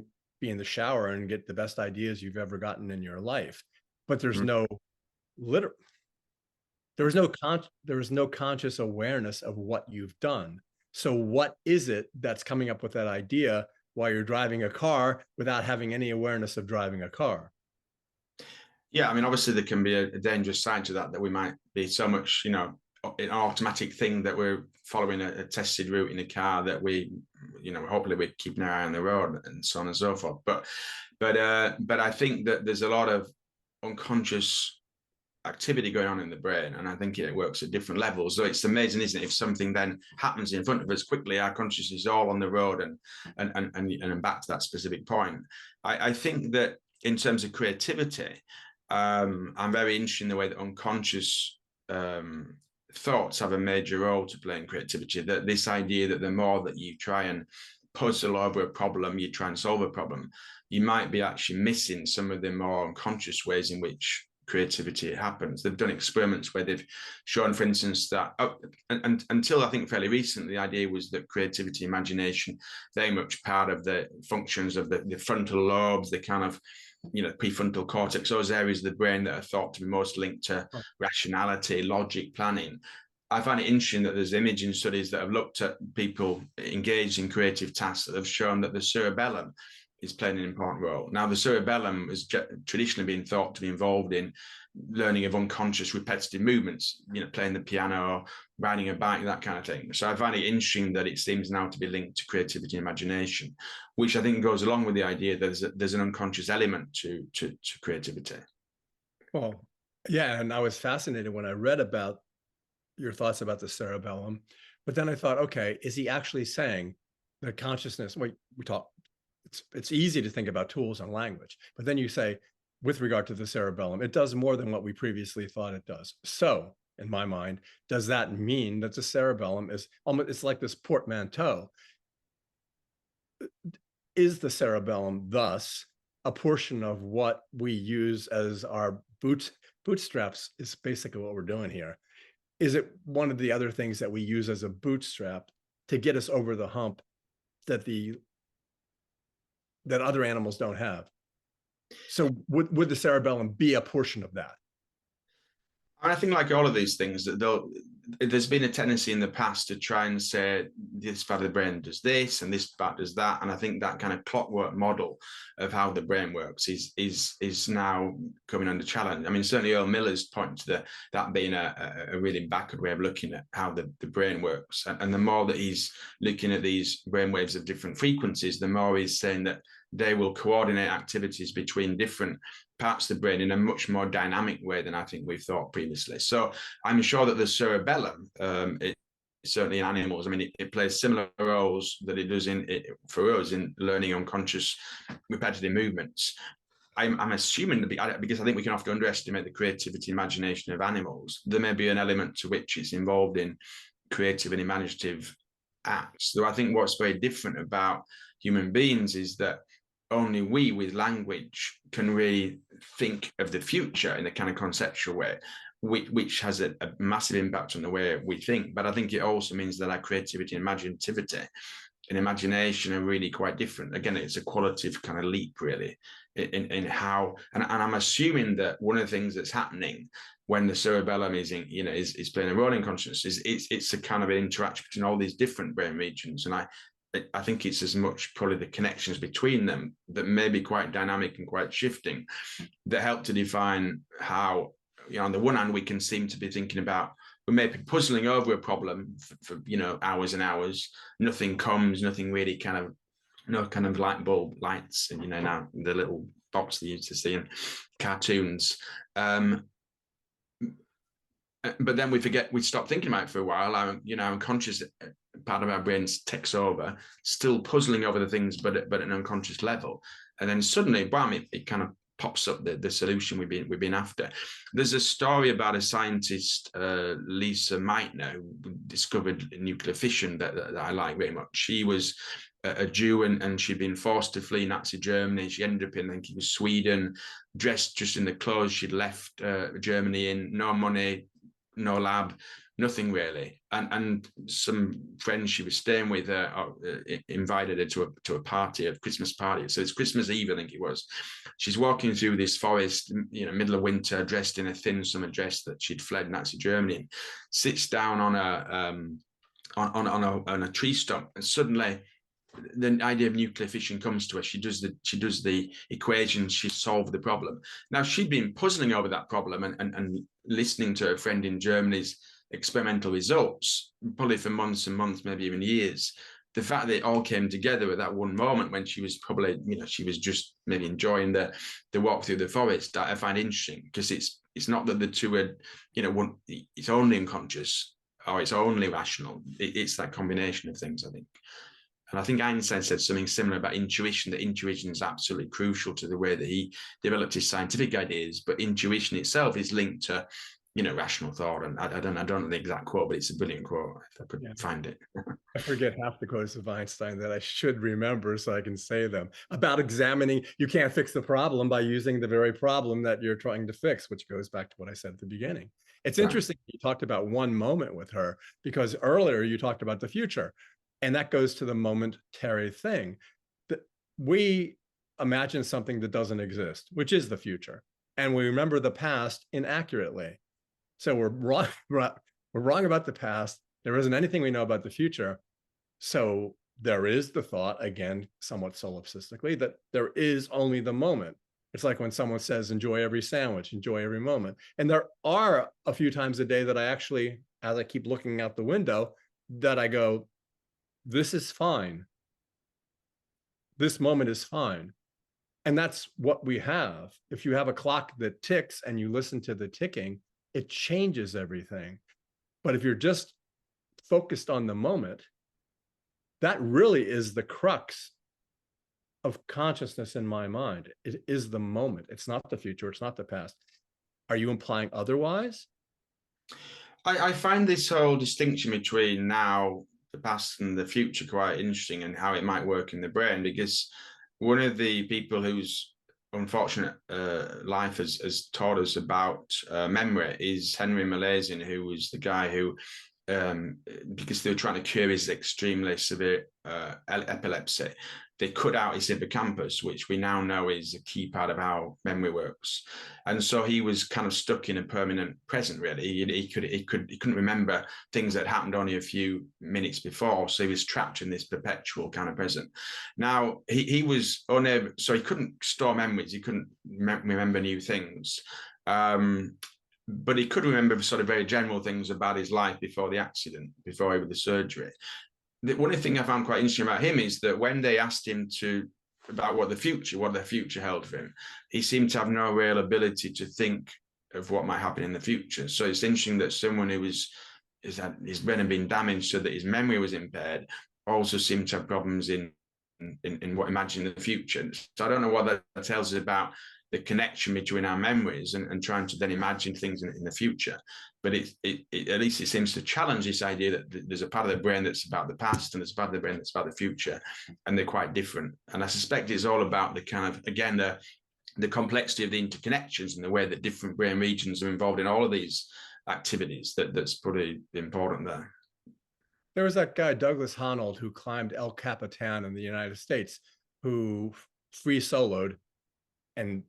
be in the shower and get the best ideas you've ever gotten in your life, but there's no there is no conscious awareness of what you've done. So what is it that's coming up with that idea while you're driving a car without having any awareness of driving a car? Yeah, obviously there can be a dangerous side to that we might be so much, an automatic thing that we're following a tested route in a car that we, hopefully we're keeping our eye on the road and so on and so forth. But I think that there's a lot of unconscious activity going on in the brain, and I think it works at different levels. So it's amazing, isn't it? If something then happens in front of us quickly, our consciousness is all on the road and back to that specific point. I think that in terms of creativity, I'm very interested in the way that unconscious thoughts have a major role to play in creativity. That this idea that the more that you try and puzzle over a problem, you try and solve a problem, you might be actually missing some of the more unconscious ways in which creativity happens. They've done experiments where they've shown, for instance, that until I think fairly recently, the idea was that creativity, imagination, very much part of the functions of the frontal lobes, the kind of prefrontal cortex, those areas of the brain that are thought to be most linked to rationality, logic, planning. I find it interesting that there's imaging studies that have looked at people engaged in creative tasks that have shown that the cerebellum is playing an important role. Now, the cerebellum has traditionally been thought to be involved in learning of unconscious repetitive movements, playing the piano, riding a bike, that kind of thing. So I find it interesting that it seems now to be linked to creativity and imagination, which I think goes along with the idea that there's an unconscious element to creativity. Well, yeah, and I was fascinated when I read about your thoughts about the cerebellum, but then I thought, okay, is he actually saying that consciousness, we talk, it's easy to think about tools and language, but then you say, with regard to the cerebellum, it does more than what we previously thought it does. So in my mind, does that mean that the cerebellum is almost, it's like this portmanteau? Is the cerebellum thus a portion of what we use as our bootstraps is basically what we're doing here? Is it one of the other things that we use as a bootstrap to get us over the hump that other animals don't have? So would the cerebellum be a portion of that? And I think, like all of these things, that there's been a tendency in the past to try and say this part of the brain does this and this part does that, and I think that kind of clockwork model of how the brain works is now coming under challenge. I mean, certainly Earl Miller's point to that being a really backward way of looking at how the brain works, and the more that he's looking at these brain waves of different frequencies, the more he's saying that they will coordinate activities between different parts of the brain in a much more dynamic way than I think we've thought previously. So I'm sure that the cerebellum, certainly in animals, I mean, it plays similar roles that it does for us in learning unconscious repetitive movements. I'm assuming, because I think we can often underestimate the creativity and imagination of animals, there may be an element to which it's involved in creative and imaginative acts. Though I think what's very different about human beings is that only we with language can really think of the future in a kind of conceptual way, which has a massive impact on the way we think. But I think it also means that our creativity and imaginativity and imagination are really quite different. Again, it's a qualitative kind of leap, really, in how, and I'm assuming that one of the things that's happening when the cerebellum is playing a role in consciousness is it's a kind of an interaction between all these different brain regions. And I think it's as much probably the connections between them that may be quite dynamic and quite shifting that help to define how, on the one hand, we can seem to be thinking about, we may be puzzling over a problem for hours and hours. Nothing comes, nothing really no kind of light bulb lights, now the little box they used to see in cartoons. But then we stop thinking about it for a while. Our unconscious part of our brains takes over, still puzzling over the things, but at an unconscious level. And then suddenly, bam, it kind of pops up the solution we've been after. There's a story about a scientist, Lisa Meitner, who discovered nuclear fission that I like very much. She was a Jew and she'd been forced to flee Nazi Germany. She ended up in, I think it was Sweden, dressed just in the clothes she'd left Germany in, no money, no lab, nothing really. And some friends she was staying with invited her to a party, a Christmas party. So it's Christmas Eve, I think it was. She's walking through this forest, middle of winter, dressed in a thin summer dress that she'd fled Nazi Germany, and sits down on a tree stump, and suddenly the idea of nuclear fission comes to her. She does the equation, she solved the problem. Now, she'd been puzzling over that problem and listening to her friend in Germany's experimental results, probably for months and months, maybe even years. The fact that it all came together at that one moment when she was probably, she was just maybe enjoying the walk through the forest, I find interesting, because it's not that the two are, it's only unconscious or it's only rational. It's that combination of things, I think. And I think Einstein said something similar about intuition, that intuition is absolutely crucial to the way that he developed his scientific ideas, but intuition itself is linked to, rational thought. And I don't know the exact quote, but it's a brilliant quote if I could find it. I forget half the quotes of Einstein that I should remember so I can say them, about examining. You can't fix the problem by using the very problem that you're trying to fix, which goes back to what I said at the beginning. It's interesting you talked about one moment with her, because earlier you talked about the future, and that goes to the momentary thing. That we imagine something that doesn't exist, which is the future, and we remember the past inaccurately. So we're wrong about the past. There isn't anything we know about the future. So there is the thought, again, somewhat solipsistically, that there is only the moment. It's like when someone says, enjoy every sandwich, enjoy every moment. And there are a few times a day that I actually, as I keep looking out the window, that I go, this is fine. This moment is fine. And that's what we have. If you have a clock that ticks and you listen to the ticking, it changes everything. But if you're just focused on the moment, that really is the crux of consciousness in my mind. It is the moment. It's not the future. It's not the past. Are you implying otherwise? I find this whole distinction between now, the past, and the future quite interesting, and how it might work in the brain, because one of the people whose unfortunate life has taught us about memory is Henry Molaison, who was the guy who, because they were trying to cure his extremely severe epilepsy, they cut out his hippocampus, which we now know is a key part of how memory works. And so he was kind of stuck in a permanent present, really. He couldn't remember things that happened only a few minutes before. So he was trapped in this perpetual kind of present. Now, he was unable, so he couldn't store memories. He couldn't remember new things. But he could remember sort of very general things about his life before the accident, before he had the surgery. One thing I found quite interesting about him is that when they asked him about what the future held for him, he seemed to have no real ability to think of what might happen in the future. So it's interesting that someone who his brain had been damaged so that his memory was impaired also seemed to have problems in what imagining the future. So I don't know what that tells us about the connection between our memories and trying to then imagine things in the future. But at least it seems to challenge this idea that there's a part of the brain that's about the past and there's a part of the brain that's about the future, and they're quite different. And I suspect it's all about the kind of, again, the complexity of the interconnections and the way that different brain regions are involved in all of these activities that's pretty important there. There was that guy, Douglas Honnold, who climbed El Capitan in the United States, who free soloed and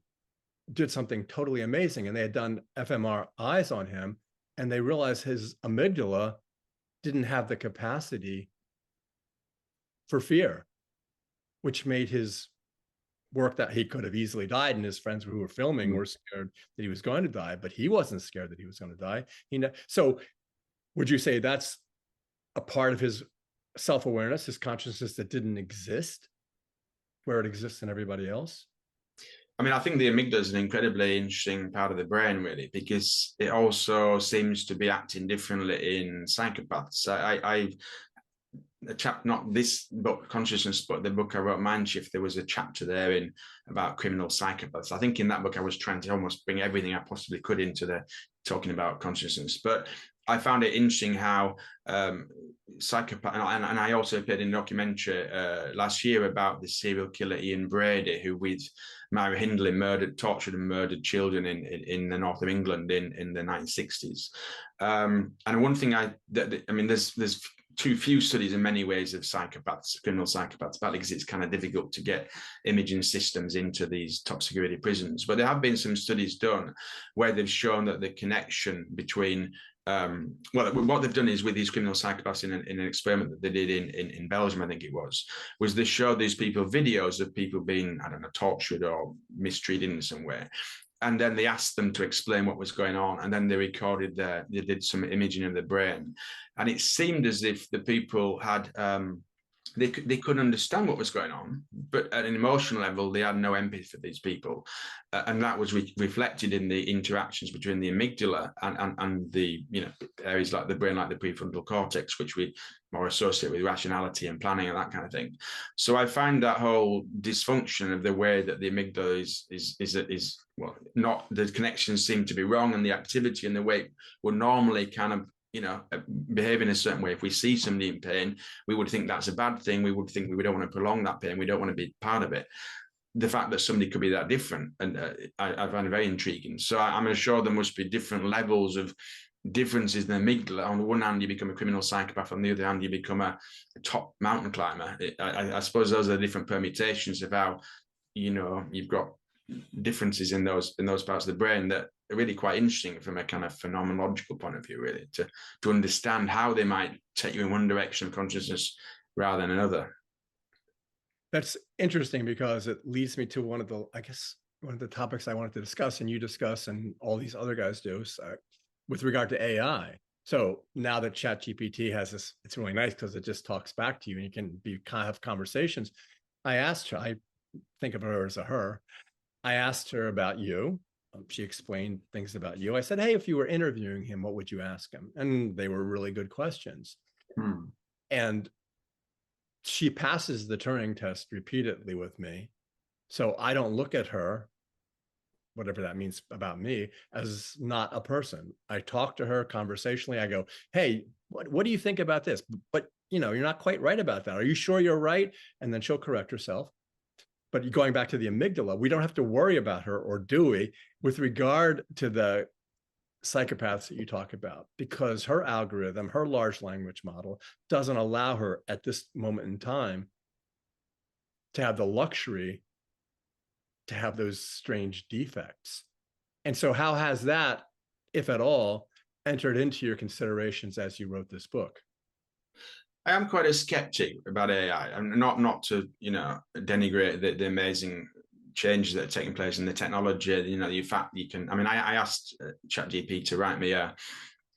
did something totally amazing. And they had done fMRIs on him, and they realized his amygdala didn't have the capacity for fear, which made his work that he could have easily died. And his friends who were filming were scared that he was going to die, but he wasn't scared that he was going to die. So would you say that's a part of his self-awareness, his consciousness that didn't exist where it exists in everybody else? I mean, I think the amygdala is an incredibly interesting part of the brain, really, because it also seems to be acting differently in psychopaths. Not this book, Consciousness, but the book I wrote, Mindshift, there was a chapter there about criminal psychopaths. I think in that book, I was trying to almost bring everything I possibly could into talking about consciousness. But I found it interesting how psychopath, and I also appeared in a documentary last year about the serial killer Ian Brady, who with Myra Hindley tortured and murdered children in the north of England in the 1960s. And one thing there's too few studies in many ways of psychopaths, criminal psychopaths, partly because it's kind of difficult to get imaging systems into these top security prisons. But there have been some studies done where they've shown that the connection between what they've done is with these criminal psychopaths in an experiment that they did in Belgium, I think it was they showed these people videos of people being, I don't know, tortured or mistreated in some way. And then they asked them to explain what was going on. And then they did some imaging of the brain. And it seemed as if the people had they couldn't understand what was going on, but at an emotional level, they had no empathy for these people. And that was reflected in the interactions between the amygdala and the, areas like the brain, like the prefrontal cortex, which we more associate with rationality and planning and that kind of thing. So I find that whole dysfunction of the way that the amygdala is well, not, the connections seem to be wrong, and the activity and the way it would normally kind of, behave in a certain way. If we see somebody in pain, we would think that's a bad thing. We would think we don't want to prolong that pain. We don't want to be part of it. The fact that somebody could be that different, and I find it very intriguing. So I'm sure there must be different levels of differences in the amygdala. On the one hand, you become a criminal psychopath. On the other hand, you become a top mountain climber. I suppose those are the different permutations of how, you've got differences in those parts of the brain that are really quite interesting from a kind of phenomenological point of view, really, to understand how they might take you in one direction of consciousness rather than another. That's interesting, because it leads me to one of the topics I wanted to discuss, and you discuss, and all these other guys do, with regard to AI. So now that ChatGPT has this, it's really nice because it just talks back to you, and you can have conversations. I asked her, I think of her as a her. I asked her about you. She explained things about you. I said, hey, if you were interviewing him, what would you ask him? And they were really good questions. And she passes the Turing test repeatedly with me. So I don't look at her, whatever that means about me, as not a person. I talk to her conversationally. I go, hey, what do you think about this? But, you're not quite right about that. Are you sure you're right? And then she'll correct herself. But going back to the amygdala, we don't have to worry about her, or do we, with regard to the psychopaths that you talk about, because her algorithm, her large language model, doesn't allow her at this moment in time to have the luxury to have those strange defects. And so how has that, if at all, entered into your considerations as you wrote this book? I am quite a skeptic about AI, and not to denigrate the amazing changes that are taking place in the technology. The fact you can. I mean, I asked ChatGPT to write me an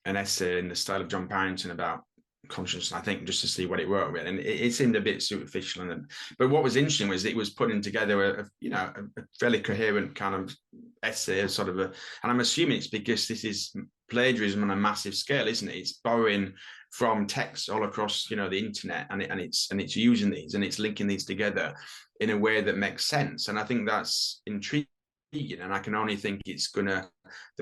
essay in the style of John Parrington about consciousness, I think, just to see what it wrote with, and it seemed a bit superficial. But what was interesting was it was putting together a fairly coherent kind of essay, and I'm assuming it's because this is plagiarism on a massive scale, isn't it? It's borrowing from texts all across the internet, and it's using these, and it's linking these together in a way that makes sense. And I think that's intriguing, and I can only think the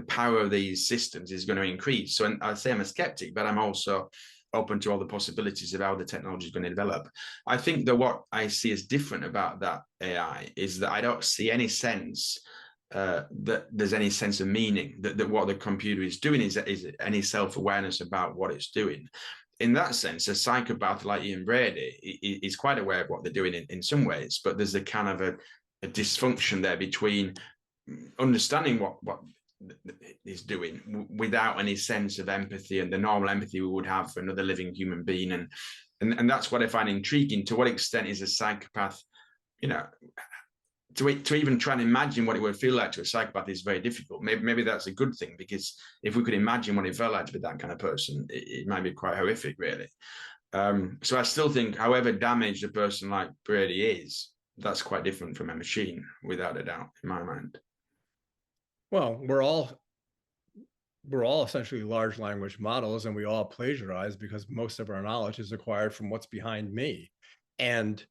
power of these systems is going to increase. So I say I'm a skeptic, but I'm also open to all the possibilities of how the technology is going to develop. I think that what I see as different about that AI is that I don't see any sense that there's any sense of meaning, that what the computer is doing is any self-awareness about what it's doing. In that sense, a psychopath like Ian Brady is quite aware of what they're doing in some ways, but there's a kind of a dysfunction there between understanding what is doing without any sense of empathy and the normal empathy we would have for another living human being. And that's what I find intriguing. To what extent is a psychopath, to even try and imagine what it would feel like to a psychopath is very difficult. Maybe that's a good thing, because if we could imagine what it felt like to be that kind of person, it might be quite horrific, really. So I still think, however damaged a person like Brady is, that's quite different from a machine, without a doubt, in my mind. Well, we're all essentially large language models, and we all plagiarize because most of our knowledge is acquired from what's behind me. And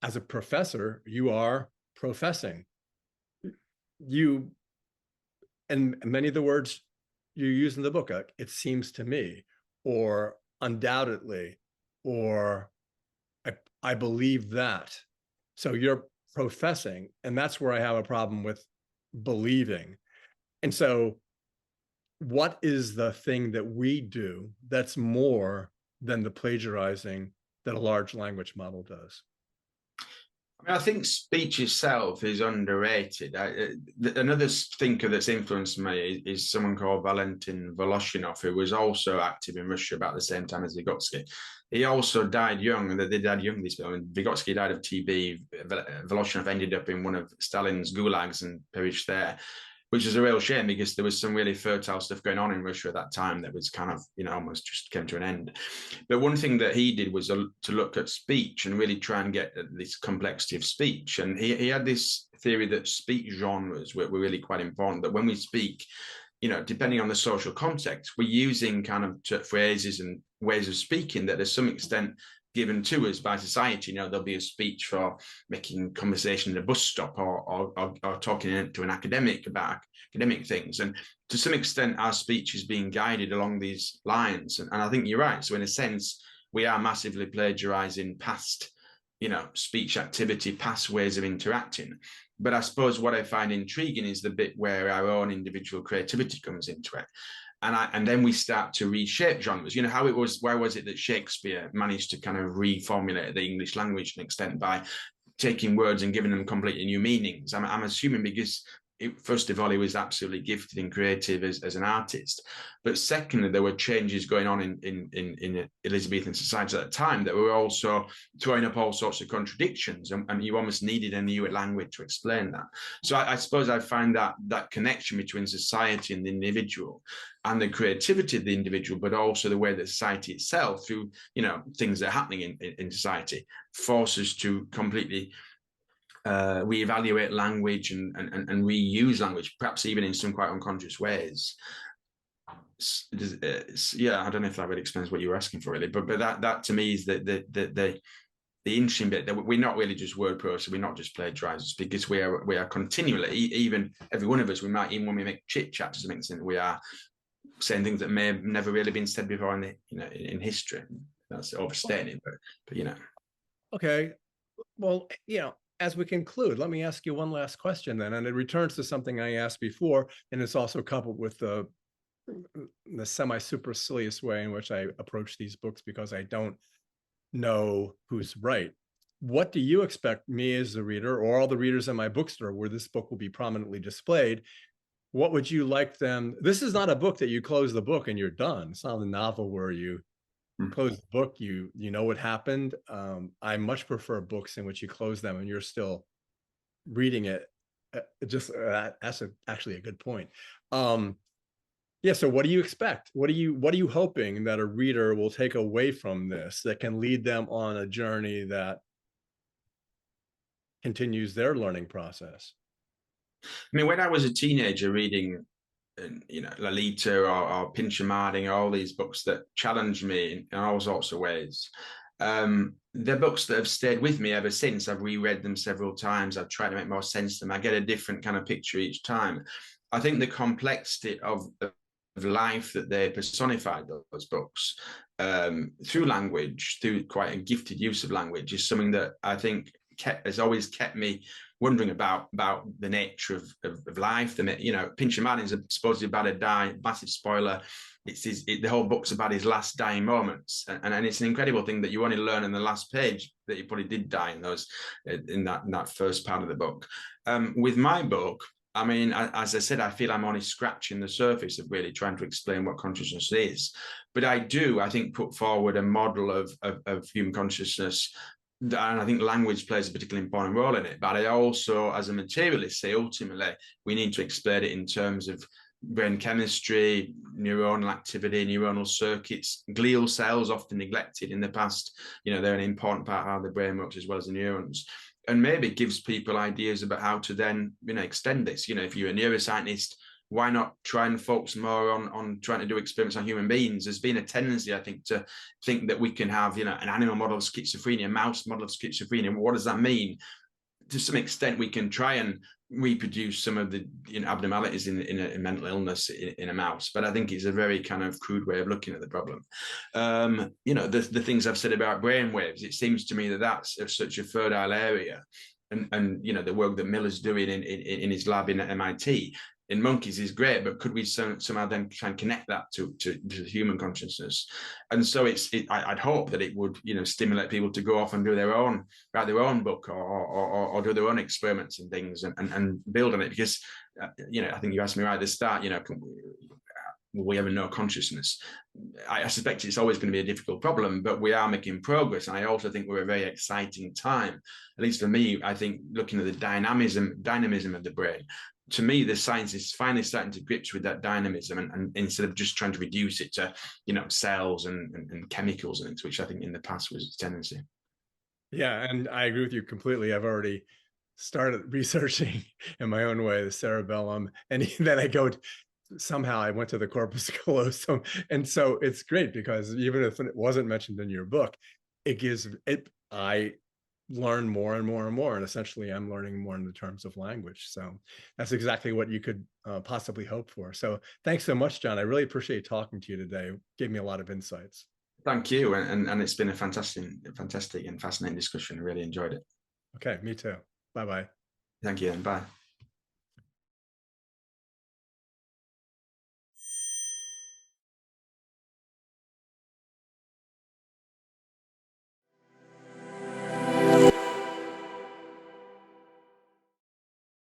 as a professor, you are professing. You, and many of the words you use in the book, it seems to me, or undoubtedly, or I believe that. So you're professing, and that's where I have a problem with believing. And so what is the thing that we do that's more than the plagiarizing that a large language model does? I think speech itself is underrated. Another thinker that's influenced me is someone called Valentin Voloshinov, who was also active in Russia about the same time as Vygotsky. He also died young, and they died young, these people. Vygotsky died of TB. Voloshinov ended up in one of Stalin's gulags and perished there. which is a real shame because there was some really fertile stuff going on in Russia at that time that was kind of, almost just came to an end. But one thing that he did was to look at speech and really try and get at this complexity of speech. And he had this theory that speech genres were really quite important, that when we speak, depending on the social context, we're using kind of phrases and ways of speaking that to some extent given to us by society. There'll be a speech for making conversation at a bus stop or talking to an academic about academic things. And to some extent, our speech is being guided along these lines. And I think you're right. So in a sense, we are massively plagiarizing past, speech activity, past ways of interacting. But I suppose what I find intriguing is the bit where our own individual creativity comes into it. And then we start to reshape genres. How it was, where was it that Shakespeare managed to kind of reformulate the English language to an extent by taking words and giving them completely new meanings? I'm assuming because, first of all, he was absolutely gifted and creative as an artist. But secondly, there were changes going on in Elizabethan society at the time that were also throwing up all sorts of contradictions, and you almost needed a new language to explain that. So I suppose I find that connection between society and the individual and the creativity of the individual, but also the way that society itself, through things that are happening in society, forces to completely reevaluate language and reuse language, perhaps even in some quite unconscious ways. I don't know if that really explains what you were asking for, really, but that to me is the interesting bit, that we're not really just word processors, we're not just plagiarizers, because we are continually, even every one of us, we might, even when we make chit chat to some extent, we are saying things that may have never really been said before in history. That's overstating it, but Okay, well, as we conclude, let me ask you one last question then, and it returns to something I asked before, and it's also coupled with the semi-supercilious way in which I approach these books, because I don't know who's right. What do you expect me as a reader, or all the readers in my bookstore where this book will be prominently displayed, what would you like them? This is not a book that you close the book and you're done. It's not a novel where you close the book, you know what happened. I much prefer books in which you close them and you're still reading it. That's actually a good point. So what do you expect? What are you hoping that a reader will take away from this that can lead them on a journey that continues their learning process? I mean, when I was a teenager reading, Lolita or Pincher Marding, all these books that challenged me in all sorts of ways, they're books that have stayed with me ever since. I've reread them several times. I've tried to make more sense of them. I get a different kind of picture each time. I think the complexity of life that they personified, those books, through language, through quite a gifted use of language, is something that I think has always kept me wondering about the nature of life. Pincher Marding is supposedly about to die. Massive spoiler. The whole book's about his last dying moments, and it's an incredible thing that you only learn in the last page that he probably did die in that first part of the book. With my book, I mean, as I said, I feel I'm only scratching the surface of really trying to explain what consciousness is. But I think, put forward a model of human consciousness, and I think language plays a particularly important role in it. But I also, as a materialist, say ultimately we need to explain it in terms of brain chemistry, neuronal activity, neuronal circuits, glial cells, often neglected in the past. They're an important part of how the brain works, as well as the neurons. And maybe it gives people ideas about how to then, extend this. If you're a neuroscientist, why not try and focus more on trying to do experiments on human beings? There's been a tendency, I think, to think that we can have, an animal model of schizophrenia, a mouse model of schizophrenia. What does that mean? To some extent, we can try and reproduce some of the abnormalities in a mental illness in a mouse, but I think it's a very kind of crude way of looking at the problem. The things I've said about brainwaves, it seems to me that that's such a fertile area, and the work that Miller's doing in his lab in MIT in monkeys is great, but could we somehow then try and connect that to human consciousness? And so I'd hope that it would stimulate people to go off and write their own book or do their own experiments and things and build on it, because I think you asked me right at the start, will we ever know consciousness? I suspect it's always going to be a difficult problem, but we are making progress. And I also think we're a very exciting time, at least for me. I think looking at the dynamism of the brain, to me, the science is finally starting to grips with that dynamism, and instead of just trying to reduce it to, cells and chemicals and things, which I think in the past was its tendency. Yeah, and I agree with you completely. I've already started researching in my own way the cerebellum, and then somehow I went to the corpus callosum, and so it's great because even if it wasn't mentioned in your book, I learn more and more and more, and essentially I'm learning more in the terms of language. So that's exactly what you could possibly hope for. So thanks so much, John. I really appreciate talking to you today. It gave me a lot of insights. Thank you, and it's been a fantastic and fascinating discussion. I really enjoyed it. Okay, me too. Bye-bye. Thank you, and bye.